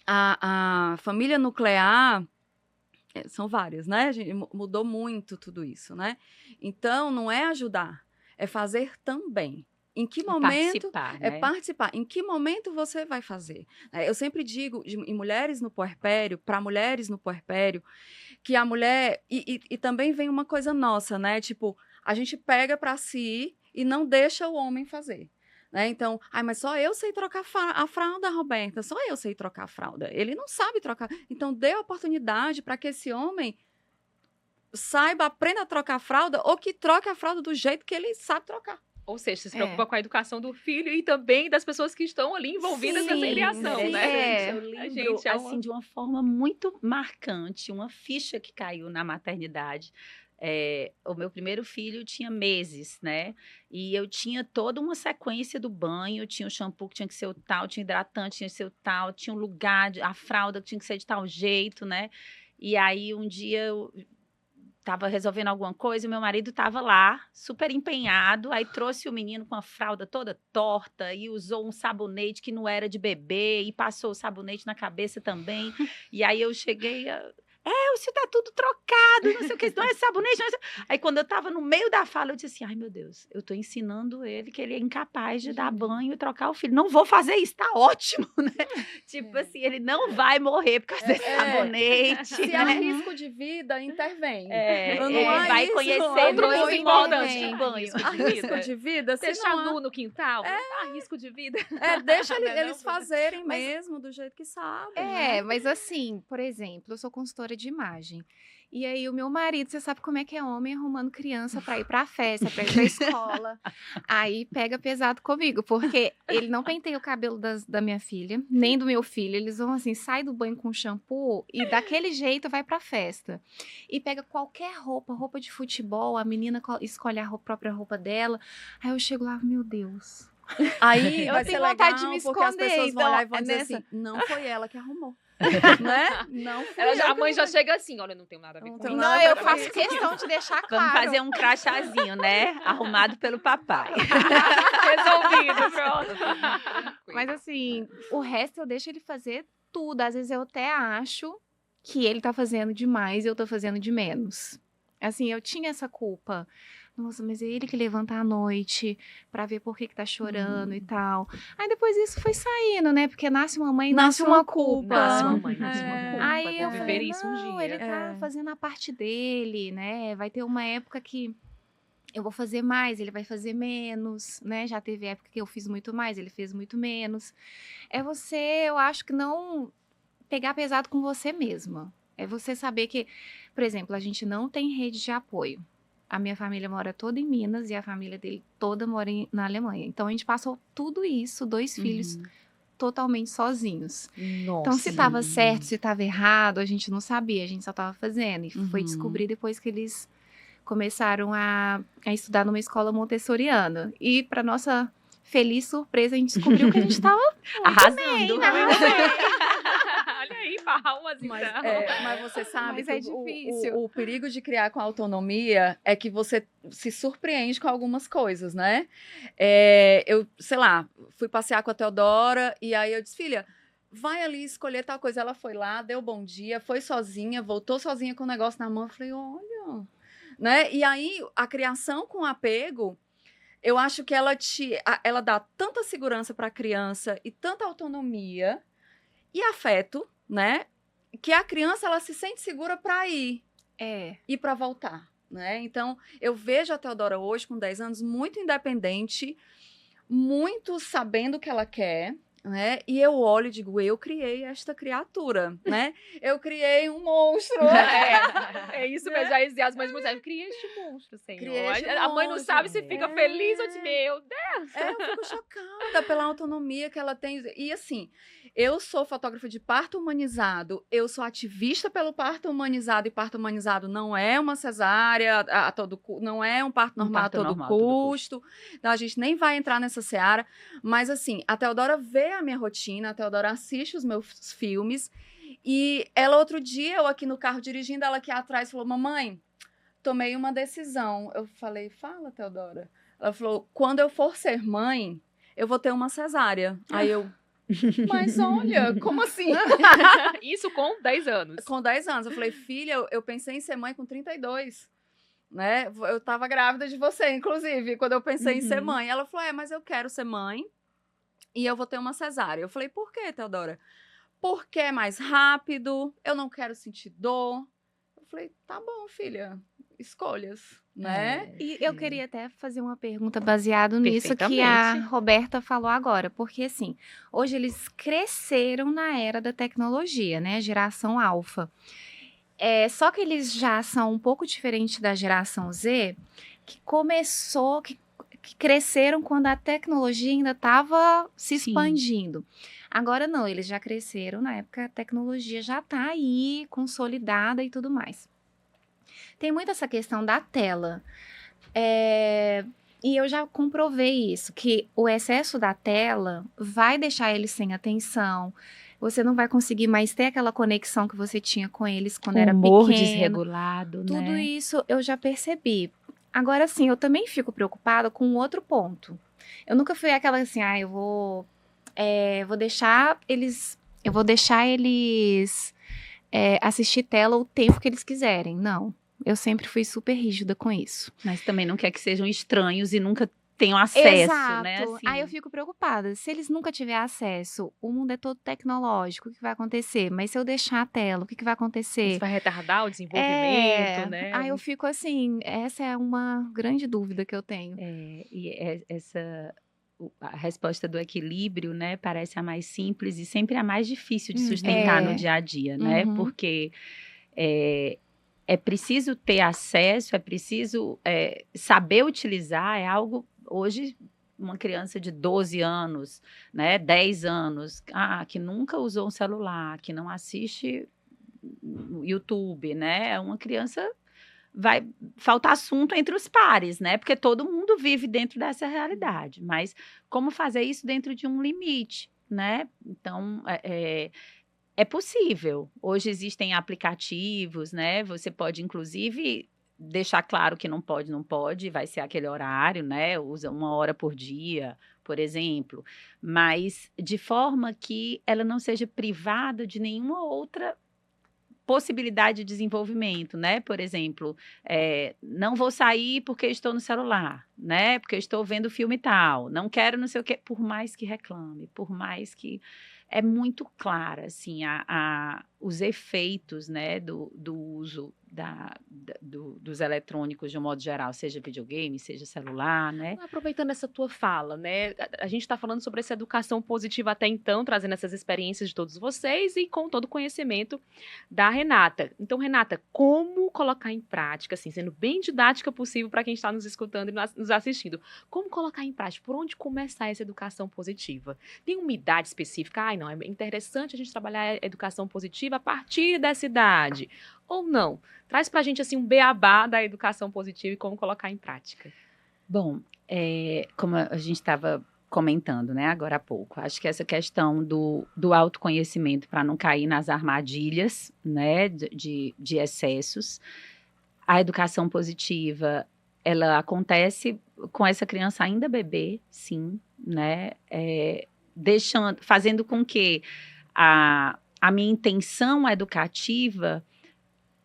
A família nuclear, são várias, né? Mudou muito tudo isso, né? Então, não é ajudar, é fazer também. Em que momento... participar, né? Participar. Em que momento você vai fazer? Eu sempre digo, em mulheres no puerpério, para mulheres no puerpério, que a mulher... E também vem uma coisa nossa, né? Tipo, a gente pega para si e não deixa o homem fazer. Né? Então, mas só eu sei trocar a fralda, Roberta. Só eu sei trocar a fralda. Ele não sabe trocar. Então, dê a oportunidade para que esse homem aprenda a trocar a fralda ou que troque a fralda do jeito que ele sabe trocar. Ou seja, você se preocupa com a educação do filho e também das pessoas que estão ali envolvidas nessa criação, né? Eu lembro, assim, de uma forma muito marcante, uma ficha que caiu na maternidade. O meu primeiro filho tinha meses, né? E eu tinha toda uma sequência do banho, tinha o shampoo que tinha que ser o tal, tinha hidratante, tinha que ser o tal, tinha um lugar, a fralda que tinha que ser de tal jeito, né? E aí, um dia, eu estava resolvendo alguma coisa e meu marido estava lá, super empenhado, aí trouxe o menino com a fralda toda torta e usou um sabonete que não era de bebê e passou o sabonete na cabeça também. E aí eu cheguei... Isso tá tudo trocado, não sei o que, não é sabonete, não é... Aí quando eu tava no meio da fala, eu disse assim, ai meu Deus, eu tô ensinando ele que ele é incapaz de dar banho e trocar o filho. Não vou fazer isso, tá ótimo, né? Tipo assim, ele não vai morrer por causa desse sabonete. Se há risco de vida, intervém. Ele vai conhecer dois modos de banho. Há risco de vida, deixar nu no quintal, há risco de vida. Deixa eles fazerem mesmo do jeito que sabem. Né? Mas assim, por exemplo, eu sou consultora de imagem. E aí o meu marido, você sabe como é que é homem arrumando criança para ir para festa, para ir para escola. Aí pega pesado comigo, porque ele não penteia o cabelo da minha filha, nem do meu filho. Eles vão assim, sai do banho com shampoo e daquele jeito vai para festa. E pega qualquer roupa de futebol, a menina escolhe a própria roupa dela. Aí eu chego lá, meu Deus. Aí eu vai tenho ser vontade legal, de me porque as pessoas vão olhar e vão dizer nessa... assim, não foi ela que arrumou. Né? Não foi a mãe já chega assim, olha, não tem nada a ver com isso. Não, eu faço questão de deixar claro. Vamos fazer um crachazinho, né? Arrumado pelo papai. Resolvido, pronto. Mas assim, o resto eu deixo ele fazer tudo. Às vezes eu até acho que ele tá fazendo demais e eu tô fazendo de menos. Assim, eu tinha essa culpa. Nossa, mas é ele que levanta à noite pra ver por que tá chorando e tal. Aí depois isso foi saindo, né? Porque nasce uma mãe, nasce uma culpa. Nasce uma mãe, nasce uma culpa. Aí eu viver falei, isso um não, dia. ele tá fazendo a parte dele, né? Vai ter uma época que eu vou fazer mais, ele vai fazer menos, né? Já teve época que eu fiz muito mais, ele fez muito menos. Eu acho que não pegar pesado com você mesma. É você saber que, por exemplo, a gente não tem rede de apoio. A minha família mora toda em Minas e a família dele toda mora na Alemanha. Então, a gente passou tudo isso, 2 filhos, totalmente sozinhos. Nossa. Então, se estava certo, se estava errado, a gente não sabia, a gente só estava fazendo. E foi Uhum. descobrir depois que eles começaram a estudar numa escola montessoriana. E, para nossa feliz surpresa, a gente descobriu que a gente estava Arrasando. Olha aí, palmas, Mas, então. mas você sabe Mas que é o- difícil. o perigo de criar com autonomia é que você se surpreende com algumas coisas, né? Eu, sei lá, fui passear com a Teodora e aí eu disse, filha, vai ali escolher tal coisa. Ela foi lá, deu bom dia, foi sozinha, voltou sozinha com o negócio na mão. Eu falei, olha, né? E aí a criação com apego, eu acho que ela dá tanta segurança para a criança e tanta autonomia e afeto, né? Que a criança ela se sente segura para ir e para voltar, né? Então, eu vejo a Teodora hoje com 10 anos muito independente, muito sabendo o que ela quer, né? E eu olho e digo, eu criei esta criatura, né? Eu criei um monstro. É isso mesmo, já dizia as mães muito velhas, criei este monstro, Senhor. Criei este A mãe não monstro. sabe se fica feliz ou de meu Deus. Eu fico chocada pela autonomia que ela tem. E assim, eu sou fotógrafa de parto humanizado, eu sou ativista pelo parto humanizado, e parto humanizado não é uma cesárea não é um parto normal parto a todo normal a todo custo. Então, a gente nem vai entrar nessa seara. Mas assim, a Teodora vê a minha rotina, a Teodora assiste os meus filmes. E ela, outro dia, eu aqui no carro dirigindo, ela aqui atrás falou: mamãe, tomei uma decisão. Eu falei, fala, Teodora. Ela falou, quando eu for ser mãe, eu vou ter uma cesárea. Aí eu, mas olha, como assim? Isso com 10 anos. Com 10 anos. Eu falei, filha, eu pensei em ser mãe com 32. Né? Eu tava grávida de você, inclusive, quando eu pensei em ser mãe. Ela falou, mas eu quero ser mãe e eu vou ter uma cesárea. Eu falei, por quê, Teodora? Porque é mais rápido, eu não quero sentir dor. Eu falei, tá bom, filha, escolhas, né? E eu queria até fazer uma pergunta baseado nisso que a Perfeitamente. Roberta falou agora, porque assim, hoje eles cresceram na era da tecnologia, né? Geração alfa. Só que eles já são um pouco diferentes da geração Z, que cresceram quando a tecnologia ainda estava se Sim. expandindo. Agora não, eles já cresceram na época, a tecnologia já está aí, consolidada e tudo mais. Tem muito essa questão da tela. E eu já comprovei isso, que o excesso da tela vai deixar eles sem atenção. Você não vai conseguir mais ter aquela conexão que você tinha com eles quando era Humor pequeno. desregulado, Tudo né? isso eu já percebi. Agora, sim, eu também fico preocupada com outro ponto. Eu nunca fui aquela assim, eu vou deixar eles assistir tela o tempo que eles quiserem. Não, eu sempre fui super rígida com isso. Mas também não quer que sejam estranhos e nunca tenham acesso, Exato. né? Assim. Aí eu fico preocupada. Se eles nunca tiverem acesso, o mundo é todo tecnológico, o que vai acontecer? Mas se eu deixar a tela, o que vai acontecer? Isso vai retardar o desenvolvimento, né? Aí eu fico assim, essa é uma grande dúvida que eu tenho. A resposta do equilíbrio, né, parece a mais simples e sempre a mais difícil de sustentar no dia a dia, né? Uhum. Porque é preciso ter acesso, é preciso saber utilizar, é algo hoje. Uma criança de 12 anos, né, 10 anos, que nunca usou um celular, que não assiste no YouTube, né? É uma criança, vai faltar assunto entre os pares, né? Porque todo mundo vive dentro dessa realidade. Mas como fazer isso dentro de um limite, né? Então, é possível. Hoje existem aplicativos, né? Você pode, inclusive, deixar claro que não pode, vai ser aquele horário, né? Usa 1 hora por dia, por exemplo. Mas de forma que ela não seja privada de nenhuma outra possibilidade de desenvolvimento, né? Por exemplo, não vou sair porque estou no celular, né? Porque estou vendo filme tal, não quero não sei o quê, por mais que reclame, por mais que... É muito clara, assim, os efeitos, né, do uso dos eletrônicos de um modo geral, seja videogame, seja celular, né? Aproveitando essa tua fala, né? A gente está falando sobre essa educação positiva até então, trazendo essas experiências de todos vocês e com todo o conhecimento da Renata. Então, Renata, como colocar em prática, assim, sendo bem didática possível para quem está nos escutando e nos assistindo, como colocar em prática? Por onde começar essa educação positiva? Tem uma idade específica? Ai, não, é interessante a gente trabalhar a educação positiva a partir dessa idade. Ou não? Traz pra gente, assim, um beabá da educação positiva e como colocar em prática. Bom, como a gente estava comentando, né, agora há pouco, acho que essa questão do autoconhecimento para não cair nas armadilhas, né, de excessos, a educação positiva, ela acontece com essa criança ainda bebê, sim, né, fazendo com que a minha intenção educativa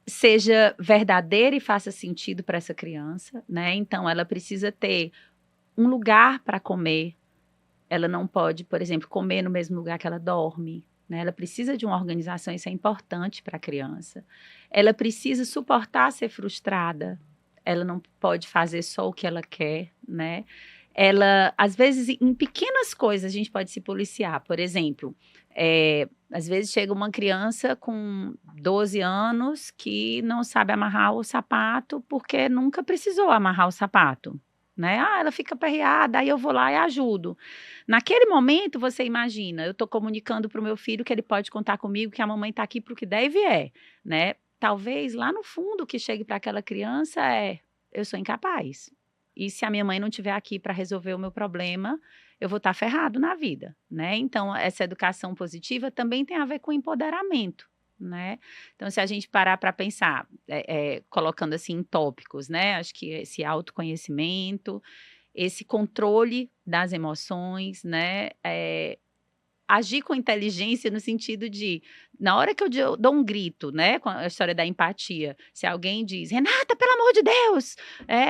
seja verdadeira e faça sentido para essa criança, né? Então, ela precisa ter um lugar para comer. Ela não pode, por exemplo, comer no mesmo lugar que ela dorme, né? Ela precisa de uma organização, isso é importante para a criança. Ela precisa suportar ser frustrada. Ela não pode fazer só o que ela quer, né? Ela, às vezes, em pequenas coisas, a gente pode se policiar. Por exemplo, às vezes chega uma criança com 12 anos que não sabe amarrar o sapato porque nunca precisou amarrar o sapato, né? Ela fica aperreada, aí eu vou lá e ajudo. Naquele momento, você imagina, eu estou comunicando para o meu filho que ele pode contar comigo, que a mamãe está aqui para o que der e vier, né? Talvez lá no fundo o que chegue para aquela criança eu sou incapaz. E se a minha mãe não estiver aqui para resolver o meu problema, eu vou estar ferrado na vida, né? Então, essa educação positiva também tem a ver com empoderamento, né? Então, se a gente parar para pensar, colocando assim em tópicos, né? Acho que esse autoconhecimento, esse controle das emoções, né? Agir com inteligência no sentido de, na hora que eu dou um grito, né, com a história da empatia, se alguém diz, Renata, pelo amor de Deus,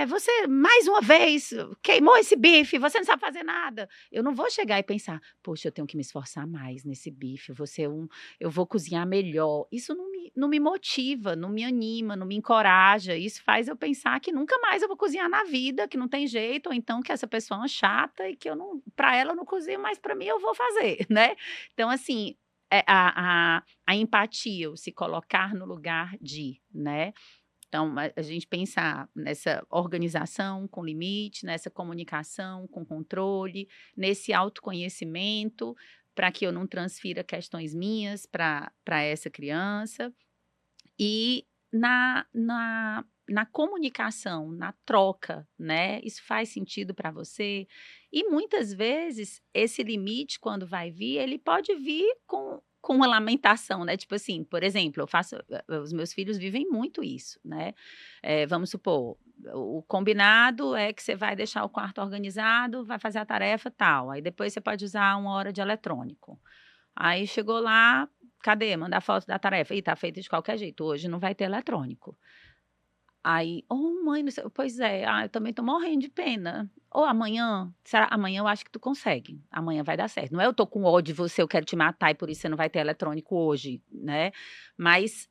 você mais uma vez queimou esse bife, você não sabe fazer nada, eu não vou chegar e pensar, poxa, eu tenho que me esforçar mais nesse bife, eu vou cozinhar melhor, isso não me motiva, não me anima, não me encoraja, isso faz eu pensar que nunca mais eu vou cozinhar na vida, que não tem jeito, ou então que essa pessoa é uma chata e que para ela eu não cozinho, mas para mim eu vou fazer, né? Então, assim, a empatia, o se colocar no lugar de, né? Então, a gente pensar nessa organização com limite, nessa comunicação com controle, nesse autoconhecimento, para que eu não transfira questões minhas para essa criança. E na comunicação, na troca, né? Isso faz sentido para você? E muitas vezes, esse limite, quando vai vir, ele pode vir com uma lamentação, né? Tipo assim, por exemplo, os meus filhos vivem muito isso, né? Vamos supor, o combinado é que você vai deixar o quarto organizado, vai fazer a tarefa tal, aí depois você pode usar 1 hora de eletrônico. Aí chegou lá, cadê? Mandar foto da tarefa. Ih, tá feita de qualquer jeito, hoje não vai ter eletrônico. Aí, mãe, não sei, pois é, eu também tô morrendo de pena. Ou amanhã, amanhã eu acho que tu consegue, amanhã vai dar certo. Não é eu tô com ódio de você, eu quero te matar e por isso você não vai ter eletrônico hoje, né? Mas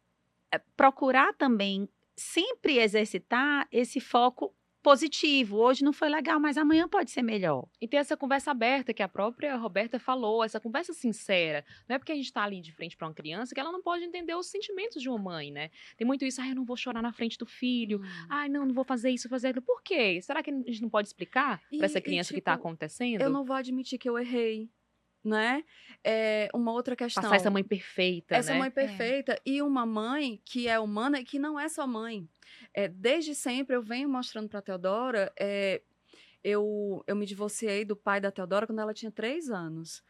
procurar também sempre exercitar esse foco positivo. Hoje não foi legal, mas amanhã pode ser melhor. E ter essa conversa aberta que a própria Roberta falou, essa conversa sincera. Não é porque a gente está ali de frente para uma criança que ela não pode entender os sentimentos de uma mãe, né? Tem muito isso, eu não vou chorar na frente do filho, não vou fazer isso, fazer aquilo. Por quê? Será que a gente não pode explicar para essa criança o que está acontecendo? Eu não vou admitir que eu errei, né? Uma outra questão. Passar essa mãe perfeita, essa mãe perfeita e uma mãe que é humana e que não é só mãe. Desde sempre eu venho mostrando para a Teodora, eu me divorciei do pai da Teodora quando ela tinha 3 anos.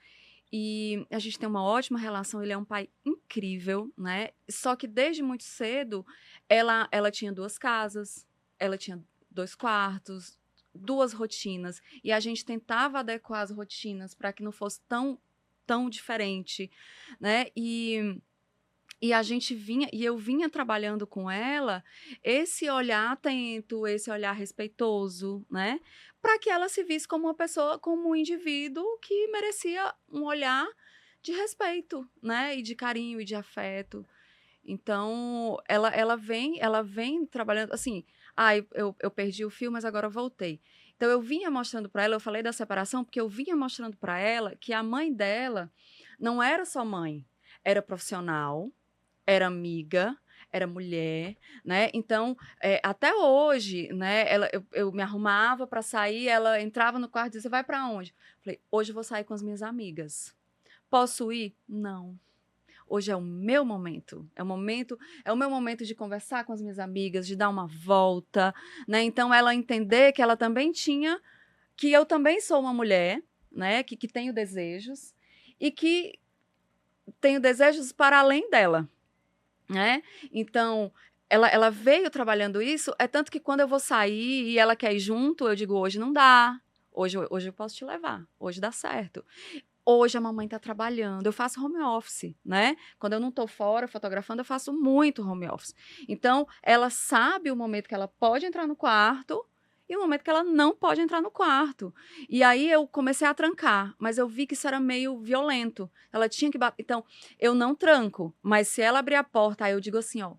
E a gente tem uma ótima relação, ele é um pai incrível, né? Só que desde muito cedo, ela tinha 2 casas, ela tinha 2 quartos, 2 rotinas. E a gente tentava adequar as rotinas para que não fosse tão diferente, né? E a gente eu vinha trabalhando com ela esse olhar atento, esse olhar respeitoso, né? Para que ela se visse como uma pessoa, como um indivíduo que merecia um olhar de respeito, né? E de carinho e de afeto. Então, ela vem trabalhando, assim, eu perdi o fio, mas agora eu voltei. Então, eu vinha mostrando para ela, eu falei da separação, porque eu vinha mostrando para ela que a mãe dela não era só mãe, era profissional, era amiga, era mulher, né? Então, até hoje, né? Eu me arrumava para sair, ela entrava no quarto e dizia, você vai para onde? Falei, hoje eu vou sair com as minhas amigas. Posso ir? Não. Hoje é o meu momento. É o meu momento de conversar com as minhas amigas, de dar uma volta, né? Então, ela entender que ela também que eu também sou uma mulher, né? Que tenho desejos e que tenho desejos para além dela, né? Então, ela veio trabalhando isso, é tanto que quando eu vou sair e ela quer ir junto, eu digo, hoje não dá, hoje eu posso te levar, hoje dá certo. Hoje a mamãe está trabalhando, eu faço home office, né? Quando eu não estou fora fotografando, eu faço muito home office. Então, ela sabe o momento que ela pode entrar no quarto e o momento que ela não pode entrar no quarto. E aí eu comecei a trancar, mas eu vi que isso era meio violento. Ela tinha que bater. Então, eu não tranco, mas se ela abrir a porta, aí eu digo assim, ó.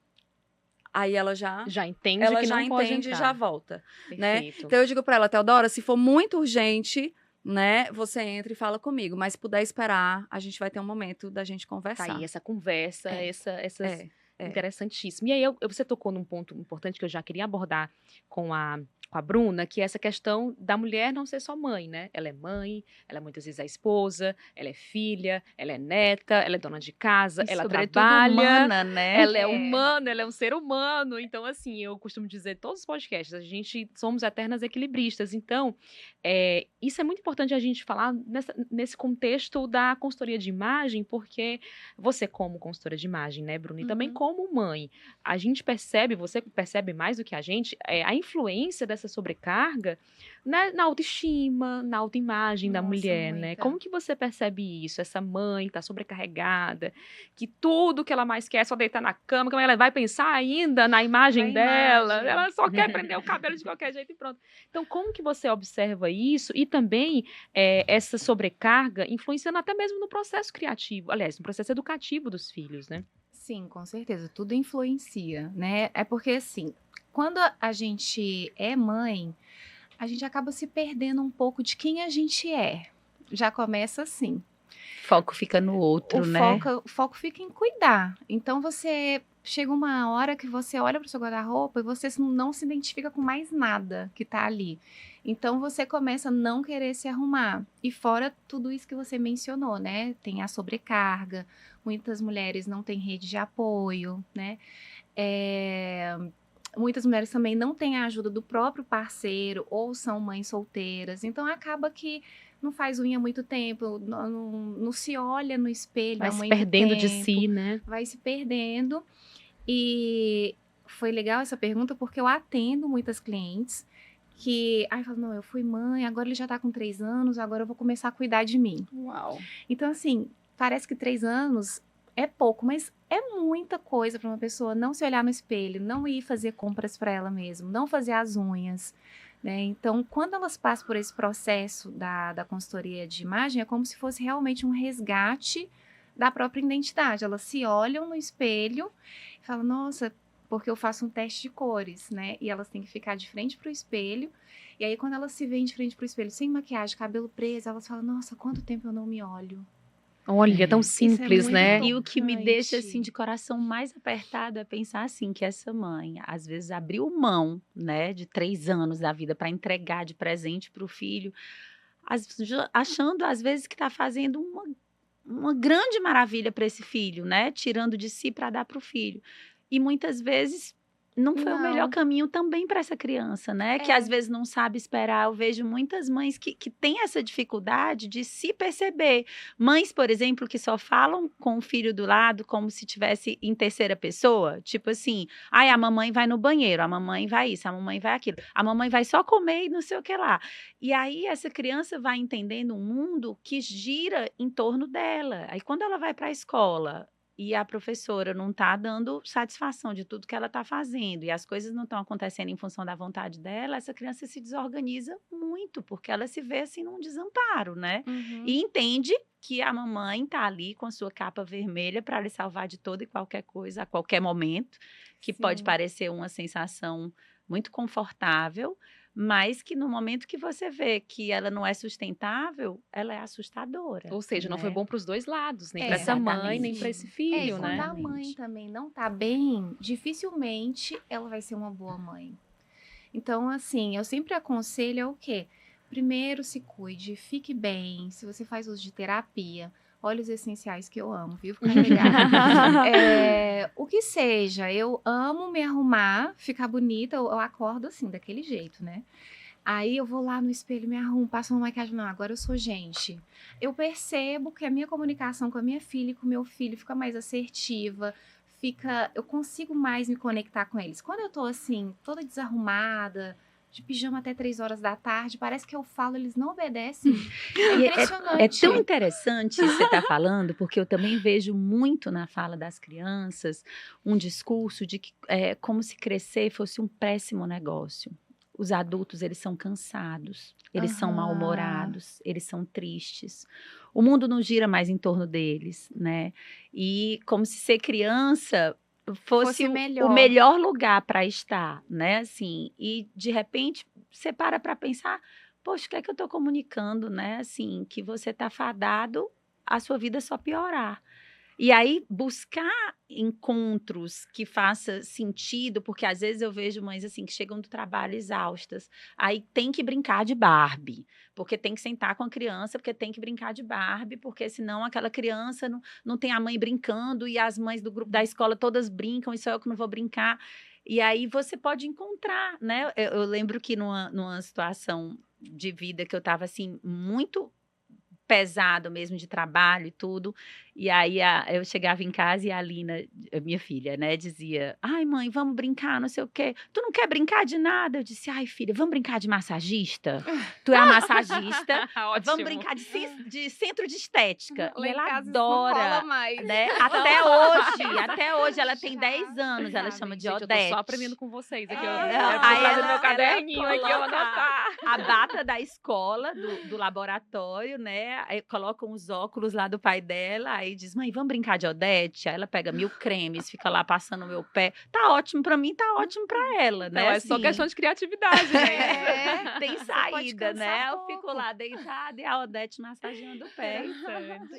Aí ela já entende ela que já não pode entende e entrar. já volta, né? Perfeito. Então eu digo para ela, Teodora, se for muito urgente, né, você entra e fala comigo, mas se puder esperar, a gente vai ter um momento da gente Tá conversar. aí, essa conversa, É, essas... É. Interessantíssimo. E aí, você tocou num ponto importante que eu já queria abordar com a Bruna, que é essa questão da mulher não ser só mãe, né? Ela é mãe, ela muitas vezes é esposa, ela é filha, ela é neta, ela é dona de casa, E ela sobretudo trabalha, humana, né? ela é humana, ela é um ser humano. Então, assim, eu costumo dizer, todos os podcasts, a gente somos eternas equilibristas. Então, isso é muito importante a gente falar nesse contexto da consultoria de imagem, porque você como consultora de imagem, né, Bruna, e também como mãe, a gente percebe, você percebe mais do que a gente, a influência dessa sobrecarga, né, na autoestima, na autoimagem da Nossa, mulher, né? muita. Como que você percebe isso? Essa mãe tá sobrecarregada, que tudo que ela mais quer é só deitar na cama, que ela vai pensar ainda na imagem Na dela, imagem. ela só quer prender o cabelo de qualquer jeito e pronto. Então, como que você observa isso e também essa sobrecarga influenciando até mesmo no processo criativo, aliás, no processo educativo dos filhos, né? Sim, com certeza, tudo influencia, né? É porque assim, quando a gente é mãe, a gente acaba se perdendo um pouco de quem a gente é. Já começa assim. Foco fica no outro, né? O foco fica em cuidar. Então você chega uma hora que você olha para o seu guarda-roupa e você não se identifica com mais nada que tá ali. Então você começa a não querer se arrumar. E fora tudo isso que você mencionou, né? Tem a sobrecarga, muitas mulheres não têm rede de apoio, né? Muitas mulheres também não têm a ajuda do próprio parceiro ou são mães solteiras. Então acaba que não faz unha há muito tempo, não se olha no espelho Vai há se muito perdendo de tempo, si, né? vai se perdendo. E foi legal essa pergunta porque eu atendo muitas clientes que falam, não, eu fui mãe, agora ele já tá com 3 anos, agora eu vou começar a cuidar de mim. Uau. Então, assim, parece que 3 anos é pouco, mas é muita coisa para uma pessoa não se olhar no espelho, não ir fazer compras para ela mesma, não fazer as unhas, né? Então, quando elas passam por esse processo da consultoria de imagem, é como se fosse realmente um resgate da própria identidade. Elas se olham no espelho e falam, nossa, porque eu faço um teste de cores, né? E elas têm que ficar de frente para o espelho. E aí, quando elas se veem de frente para o espelho, sem maquiagem, cabelo preso, elas falam, nossa, quanto tempo eu não me olho. Olha, tão Isso é simples, muito né? bom. E o que me deixa Importante. assim de coração mais apertado é pensar assim que essa mãe às vezes abriu mão, né, de 3 anos da vida para entregar de presente para o filho, achando às vezes que está fazendo uma grande maravilha para esse filho, né, tirando de si para dar para o filho. E muitas vezes não foi o melhor Não. caminho também para essa criança, né? Que às vezes não sabe esperar. Eu vejo muitas mães que têm essa dificuldade de se perceber. Mães, por exemplo, que só falam com o filho do lado como se tivesse em terceira pessoa. Tipo assim, ai, a mamãe vai no banheiro, a mamãe vai isso, a mamãe vai aquilo. A mamãe vai só comer e não sei o que lá. E aí essa criança vai entendendo um mundo que gira em torno dela. Aí quando ela vai para a escola e a professora não está dando satisfação de tudo que ela está fazendo e as coisas não estão acontecendo em função da vontade dela, essa criança se desorganiza muito, porque ela se vê assim num desamparo, né? E entende que a mamãe está ali com a sua capa vermelha para lhe salvar de toda e qualquer coisa, a qualquer momento, que pode Sim. parecer uma sensação muito confortável, mas que no momento que você vê que ela não é sustentável, ela é assustadora. Ou seja, não foi né? bom para os dois lados, nem É, para essa mãe, nem exatamente. para esse e filho, quando né? a mãe também não tá bem, dificilmente ela vai ser uma boa mãe. Então, assim, eu sempre aconselho o quê? Primeiro, se cuide, fique bem. Se você faz uso de terapia, óleos essenciais que eu amo, viu? Ficar legal. O que seja, eu amo me arrumar, ficar bonita, eu acordo assim, daquele jeito, né? Aí eu vou lá no espelho, me arrumo, passo uma maquiagem. Não, agora eu sou gente. Eu percebo que a minha comunicação com a minha filha e com o meu filho fica mais assertiva, eu consigo mais me conectar com eles. Quando eu tô assim, toda desarrumada, de pijama até 3 horas da tarde, parece que eu falo, eles não obedecem. É impressionante. É tão interessante isso que você está falando, porque eu também vejo muito na fala das crianças um discurso de que é como se crescer fosse um péssimo negócio. Os adultos, eles são cansados, eles são mal-humorados, eles são tristes. O mundo não gira mais em torno deles, né? E como se ser criança fosse o melhor lugar para estar, né? Assim, e de repente você para pensar, poxa, o que é que eu estou comunicando, né? Assim, que você está fadado a sua vida só piorar. E aí, buscar encontros que façam sentido, porque às vezes eu vejo mães assim que chegam do trabalho exaustas, aí tem que brincar de Barbie, porque tem que sentar com a criança, porque tem que brincar de Barbie, porque senão aquela criança não tem a mãe brincando e as mães do grupo da escola todas brincam e só eu que não vou brincar. E aí você pode encontrar, né? Eu lembro que numa situação de vida que eu estava assim, muito pesado mesmo de trabalho e tudo, e aí eu chegava em casa e a Alina, minha filha, né, dizia, ai mãe, vamos brincar, não sei o quê, tu não quer brincar de nada? Eu disse, ai filha, vamos brincar de massagista? Tu é a massagista, vamos brincar de centro de estética. Lá E em ela casa isso não adora, rola mais. né, até hoje ela tem 10 anos, ela chama de Gente, eu Odete. tô só aprendendo com vocês aqui, eu Aí quero trazer no meu ela caderninho aqui, eu coloca anotar. a bata da escola, do laboratório, né? Aí colocam os óculos lá do pai dela, aí diz, mãe, vamos brincar de Odete? Aí ela pega 1000 cremes, fica lá passando o meu pé. Tá ótimo pra mim, tá ótimo pra ela, né? Não, é só assim. questão de criatividade, né? Tem Você pode saída, cansar né? Eu pouco. fico lá deitada e a Odete massageando o pé.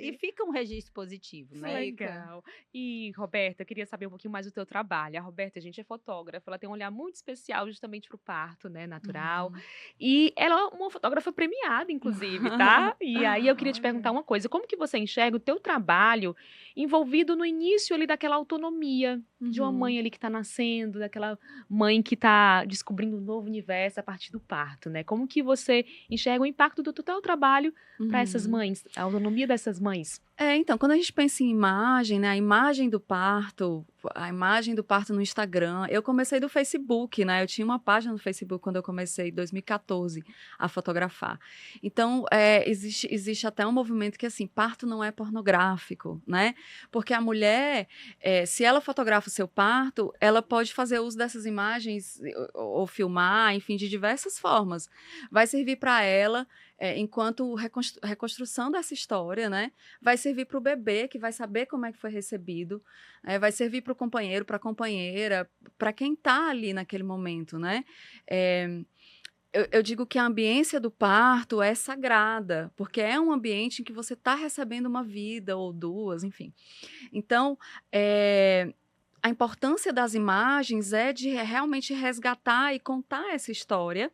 E fica um registro positivo, né? Legal. E, Roberta, eu queria saber um pouquinho mais do teu trabalho. A Roberta, a gente é fotógrafa, ela tem um olhar muito especial justamente pro parto, né, natural. E ela é uma fotógrafa premiada, inclusive, tá? E aí eu queria te perguntar uma coisa, como que você enxerga o teu trabalho envolvido no início ali daquela autonomia de uma mãe ali que tá nascendo, daquela mãe que tá descobrindo um novo universo a partir do parto, né? Como que você enxerga o impacto do teu trabalho para essas mães, a autonomia dessas mães? Então, quando a gente pensa em imagem, né, a imagem do parto no Instagram, eu comecei do Facebook, né, eu tinha uma página no Facebook quando eu comecei em 2014 a fotografar. Então, existe até um movimento que, assim, parto não é pornográfico, né, porque a mulher, se ela fotografa o seu parto, ela pode fazer uso dessas imagens ou filmar, enfim, de diversas formas. Vai servir para ela, enquanto reconstrução dessa história, né, vai servir para o bebê, que vai saber como é que foi recebido, vai servir para o companheiro, para a companheira, para quem está ali naquele momento, né? Eu digo que a ambiência do parto é sagrada, porque é um ambiente em que você está recebendo uma vida ou duas, enfim. Então, a importância das imagens é de realmente resgatar e contar essa história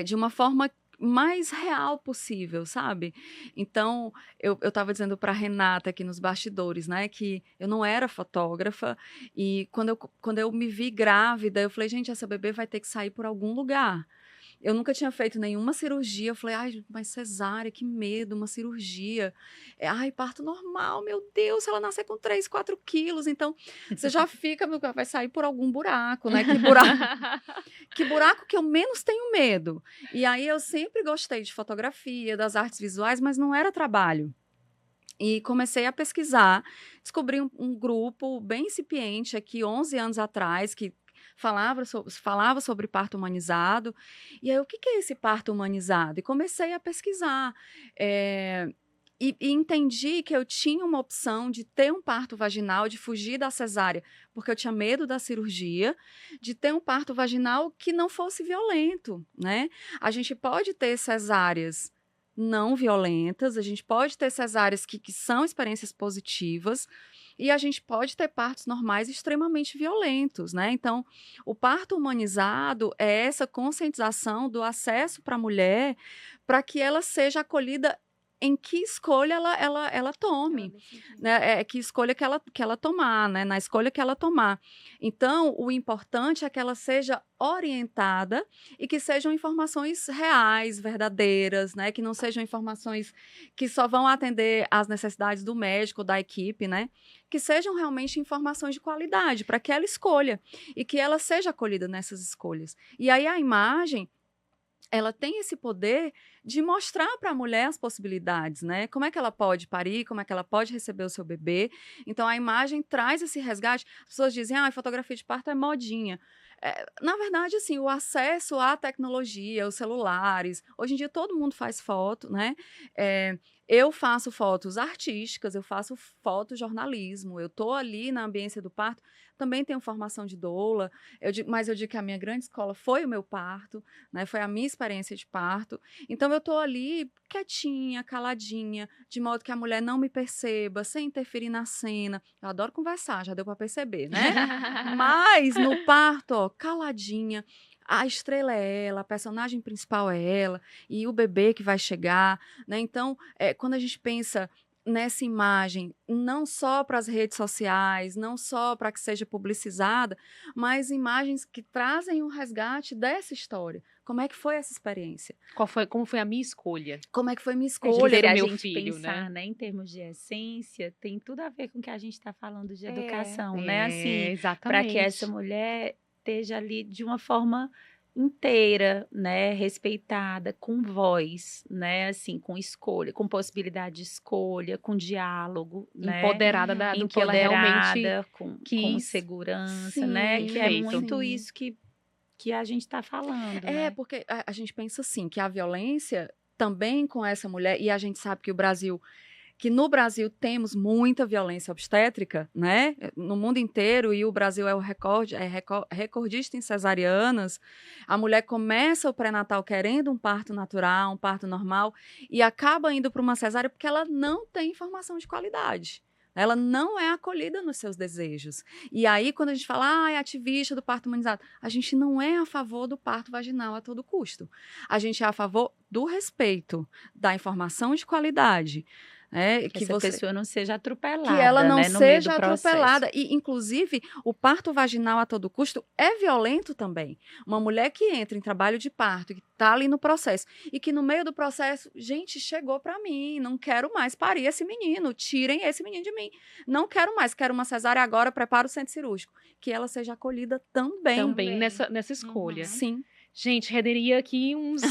de uma forma mais real possível, sabe? Então, eu estava dizendo para a Renata aqui nos bastidores, né, que eu não era fotógrafa e quando eu me vi grávida, eu falei, gente, essa bebê vai ter que sair por algum lugar. Eu nunca tinha feito nenhuma cirurgia. Eu falei, ai, mas cesárea, que medo, uma cirurgia. Ai, parto normal, meu Deus, se ela nascer com 3, 4 quilos. Então, você já fica, vai sair por algum buraco, né? Que buraco que eu menos tenho medo. E aí, eu sempre gostei de fotografia, das artes visuais, mas não era trabalho. E comecei a pesquisar, descobri um grupo bem incipiente aqui, 11 anos atrás, que falava sobre parto humanizado. E aí, o que é esse parto humanizado? E comecei a pesquisar. E entendi que eu tinha uma opção de ter um parto vaginal, de fugir da cesárea, porque eu tinha medo da cirurgia, de ter um parto vaginal que não fosse violento, né? A gente pode ter cesáreas não violentas, a gente pode ter cesáreas que são experiências positivas, e a gente pode ter partos normais extremamente violentos, né? Então, o parto humanizado é essa conscientização do acesso para a mulher, para que ela seja acolhida em que escolha ela tome, né? Que escolha que ela tomar, né? Na escolha que ela tomar. Então, o importante é que ela seja orientada e que sejam informações reais, verdadeiras, né? Que não sejam informações que só vão atender às necessidades do médico, da equipe, né? Que sejam realmente informações de qualidade, para que ela escolha e que ela seja acolhida nessas escolhas. E aí a imagem, ela tem esse poder de mostrar para a mulher as possibilidades, né? Como é que ela pode parir, como é que ela pode receber o seu bebê. Então, a imagem traz esse resgate. As pessoas dizem, a fotografia de parto é modinha. Na verdade, assim, o acesso à tecnologia, os celulares, hoje em dia todo mundo faz foto, né? Eu faço fotos artísticas, eu faço fotojornalismo, eu estou ali na ambiência do parto, também tenho formação de doula, mas eu digo que a minha grande escola foi o meu parto, né? Foi a minha experiência de parto. Então, eu estou ali quietinha, caladinha, de modo que a mulher não me perceba, sem interferir na cena. Eu adoro conversar, já deu para perceber, né? Mas no parto, ó, caladinha, a estrela é ela, a personagem principal é ela, e o bebê que vai chegar, né? Então, quando a gente pensa nessa imagem, não só para as redes sociais, não só para que seja publicizada, mas imagens que trazem um resgate dessa história. Como é que foi essa experiência? Como foi a minha escolha? Como é que foi minha Se escolha? ter a meu gente filho, pensar, né? né, em termos de essência, tem tudo a ver com o que a gente está falando de educação, né? Assim, para que essa Exatamente. mulher esteja ali de uma forma inteira, né, respeitada, com voz, né, assim, com escolha, com possibilidade de escolha, com diálogo, né, Empoderada do que ela realmente empoderada, com quis. segurança, né, Sim, que é Perfeito. muito sim. isso que a gente está falando, né? Porque a gente pensa assim, que a violência também com essa mulher, e a gente sabe que no Brasil temos muita violência obstétrica, né? No mundo inteiro, e o Brasil é recordista em cesarianas. A mulher começa o pré-natal querendo um parto natural, um parto normal, e acaba indo para uma cesárea porque ela não tem informação de qualidade. Ela não é acolhida nos seus desejos. E aí, quando a gente fala, é ativista do parto humanizado, a gente não é a favor do parto vaginal a todo custo. A gente é a favor do respeito, da informação de qualidade. Que essa pessoa não seja atropelada, que ela não né, no meio do seja processo. atropelada. E, inclusive, o parto vaginal a todo custo é violento também. Uma mulher que entra em trabalho de parto, que está ali no processo, e que no meio do processo, gente, chegou para mim, não quero mais parir esse menino, tirem esse menino de mim. Não quero mais, quero uma cesárea agora, preparo o centro cirúrgico. Que ela seja acolhida também. Também nessa escolha. Sim. Gente, renderia aqui uns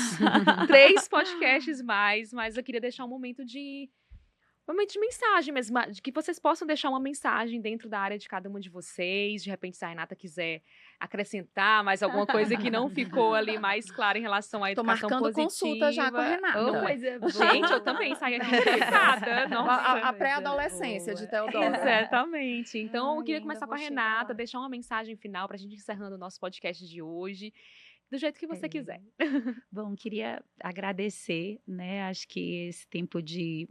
3 podcasts mais, mas eu queria deixar um momento de mensagem mesmo, de que vocês possam deixar uma mensagem dentro da área de cada uma de vocês. De repente, se a Renata quiser acrescentar mais alguma coisa que não ficou ali mais clara em relação à Tô educação marcando positiva. consulta já com a Renata. Oh, Coisa boa. gente, eu também saí aqui interessada. Nossa. A pré-adolescência de Teodora. Exatamente. Então, eu queria Ai, começar ainda com a vou chegar Renata, lá. deixar uma mensagem final pra gente encerrando o nosso podcast de hoje, do jeito que você quiser. Bom, queria agradecer, né? Acho que esse tempo de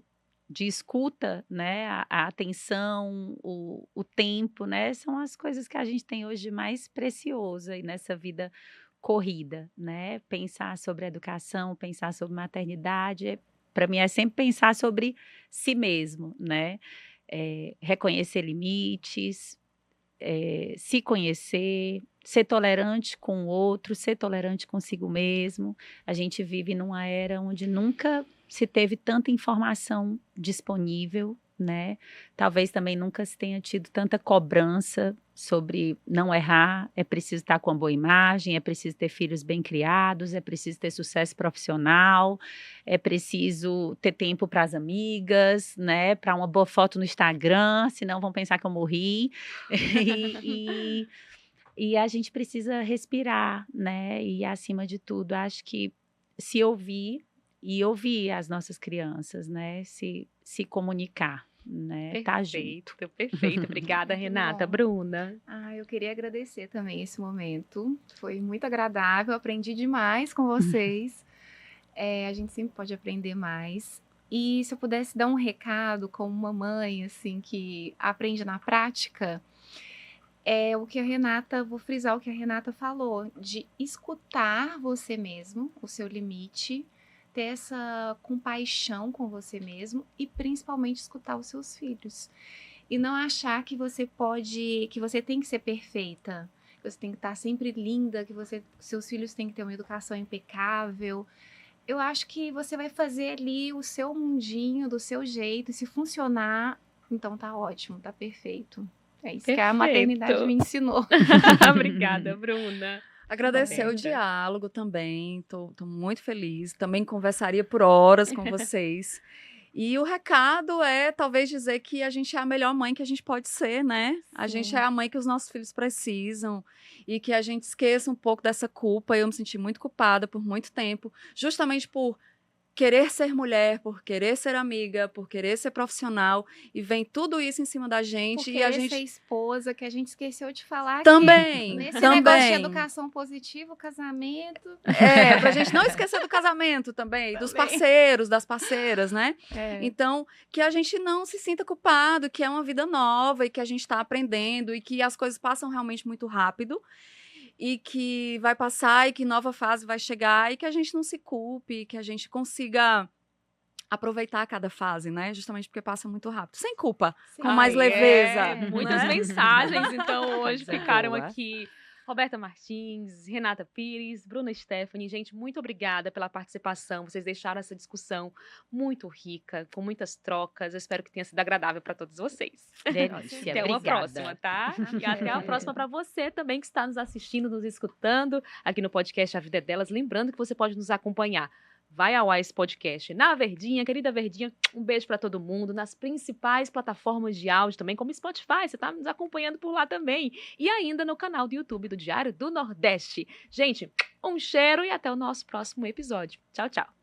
escuta, né? A atenção, o tempo, né? São as coisas que a gente tem hoje de mais precioso aí nessa vida corrida, né? Pensar sobre educação, pensar sobre maternidade, para mim é sempre pensar sobre si mesmo, né? Reconhecer limites, se conhecer, ser tolerante com o outro, ser tolerante consigo mesmo. A gente vive numa era onde nunca se teve tanta informação disponível, né? Talvez também nunca se tenha tido tanta cobrança sobre não errar, é preciso estar com uma boa imagem, é preciso ter filhos bem criados, é preciso ter sucesso profissional, é preciso ter tempo para as amigas, né? Para uma boa foto no Instagram, senão vão pensar que eu morri. E a gente precisa respirar, né? E acima de tudo, acho que se ouvir e ouvir as nossas crianças, né? Se comunicar, né? Tá junto. Perfeito, perfeito. Obrigada, Muito Renata. bom. Bruna. Eu queria agradecer também esse momento. Foi muito agradável, aprendi demais com vocês. A gente sempre pode aprender mais. E se eu pudesse dar um recado como uma mãe, assim, que aprende na prática, vou frisar o que a Renata falou, de escutar você mesmo, o seu limite, ter essa compaixão com você mesmo e principalmente escutar os seus filhos. E não achar que você tem que ser perfeita, que você tem que estar sempre linda, que seus filhos têm que ter uma educação impecável. Eu acho que você vai fazer ali o seu mundinho, do seu jeito, e se funcionar, então tá ótimo, tá perfeito. É isso que a maternidade me ensinou. Obrigada, Bruna. Agradecer o Roberta. diálogo também, tô muito feliz. Também conversaria por horas com vocês. E o recado é talvez dizer que a gente é a melhor mãe que a gente pode ser, né? A gente é a mãe que os nossos filhos precisam e que a gente esqueça um pouco dessa culpa. Eu me senti muito culpada por muito tempo, justamente por querer ser mulher, por querer ser amiga, por querer ser profissional, e vem tudo isso em cima da gente. Por e a querer gente ser esposa, que a gente esqueceu de falar também, que nesse também. negócio de educação positiva, o casamento... Pra gente não esquecer do casamento também, dos parceiros, das parceiras, né? Então, que a gente não se sinta culpado, que é uma vida nova e que a gente está aprendendo e que as coisas passam realmente muito rápido e que vai passar e que nova fase vai chegar e que a gente não se culpe, que a gente consiga aproveitar cada fase, né? Justamente porque passa muito rápido. Sem culpa, com mais leveza. Muitas né? mensagens, então, hoje Coisa ficaram boa. aqui. Roberta Martins, Renata Pires, Bruna Stephanie. Gente, muito obrigada pela participação. Vocês deixaram essa discussão muito rica, com muitas trocas. Eu espero que tenha sido agradável para todos vocês. Delícia, Até uma obrigada. próxima, tá? E até a próxima para você também que está nos assistindo, nos escutando aqui no podcast A Vida é Delas. Lembrando que você pode nos acompanhar. Vai ao esse podcast na Verdinha, querida Verdinha, um beijo para todo mundo, nas principais plataformas de áudio também, como Spotify, você tá nos acompanhando por lá também, e ainda no canal do YouTube do Diário do Nordeste. Gente, um cheiro e até o nosso próximo episódio. Tchau, tchau.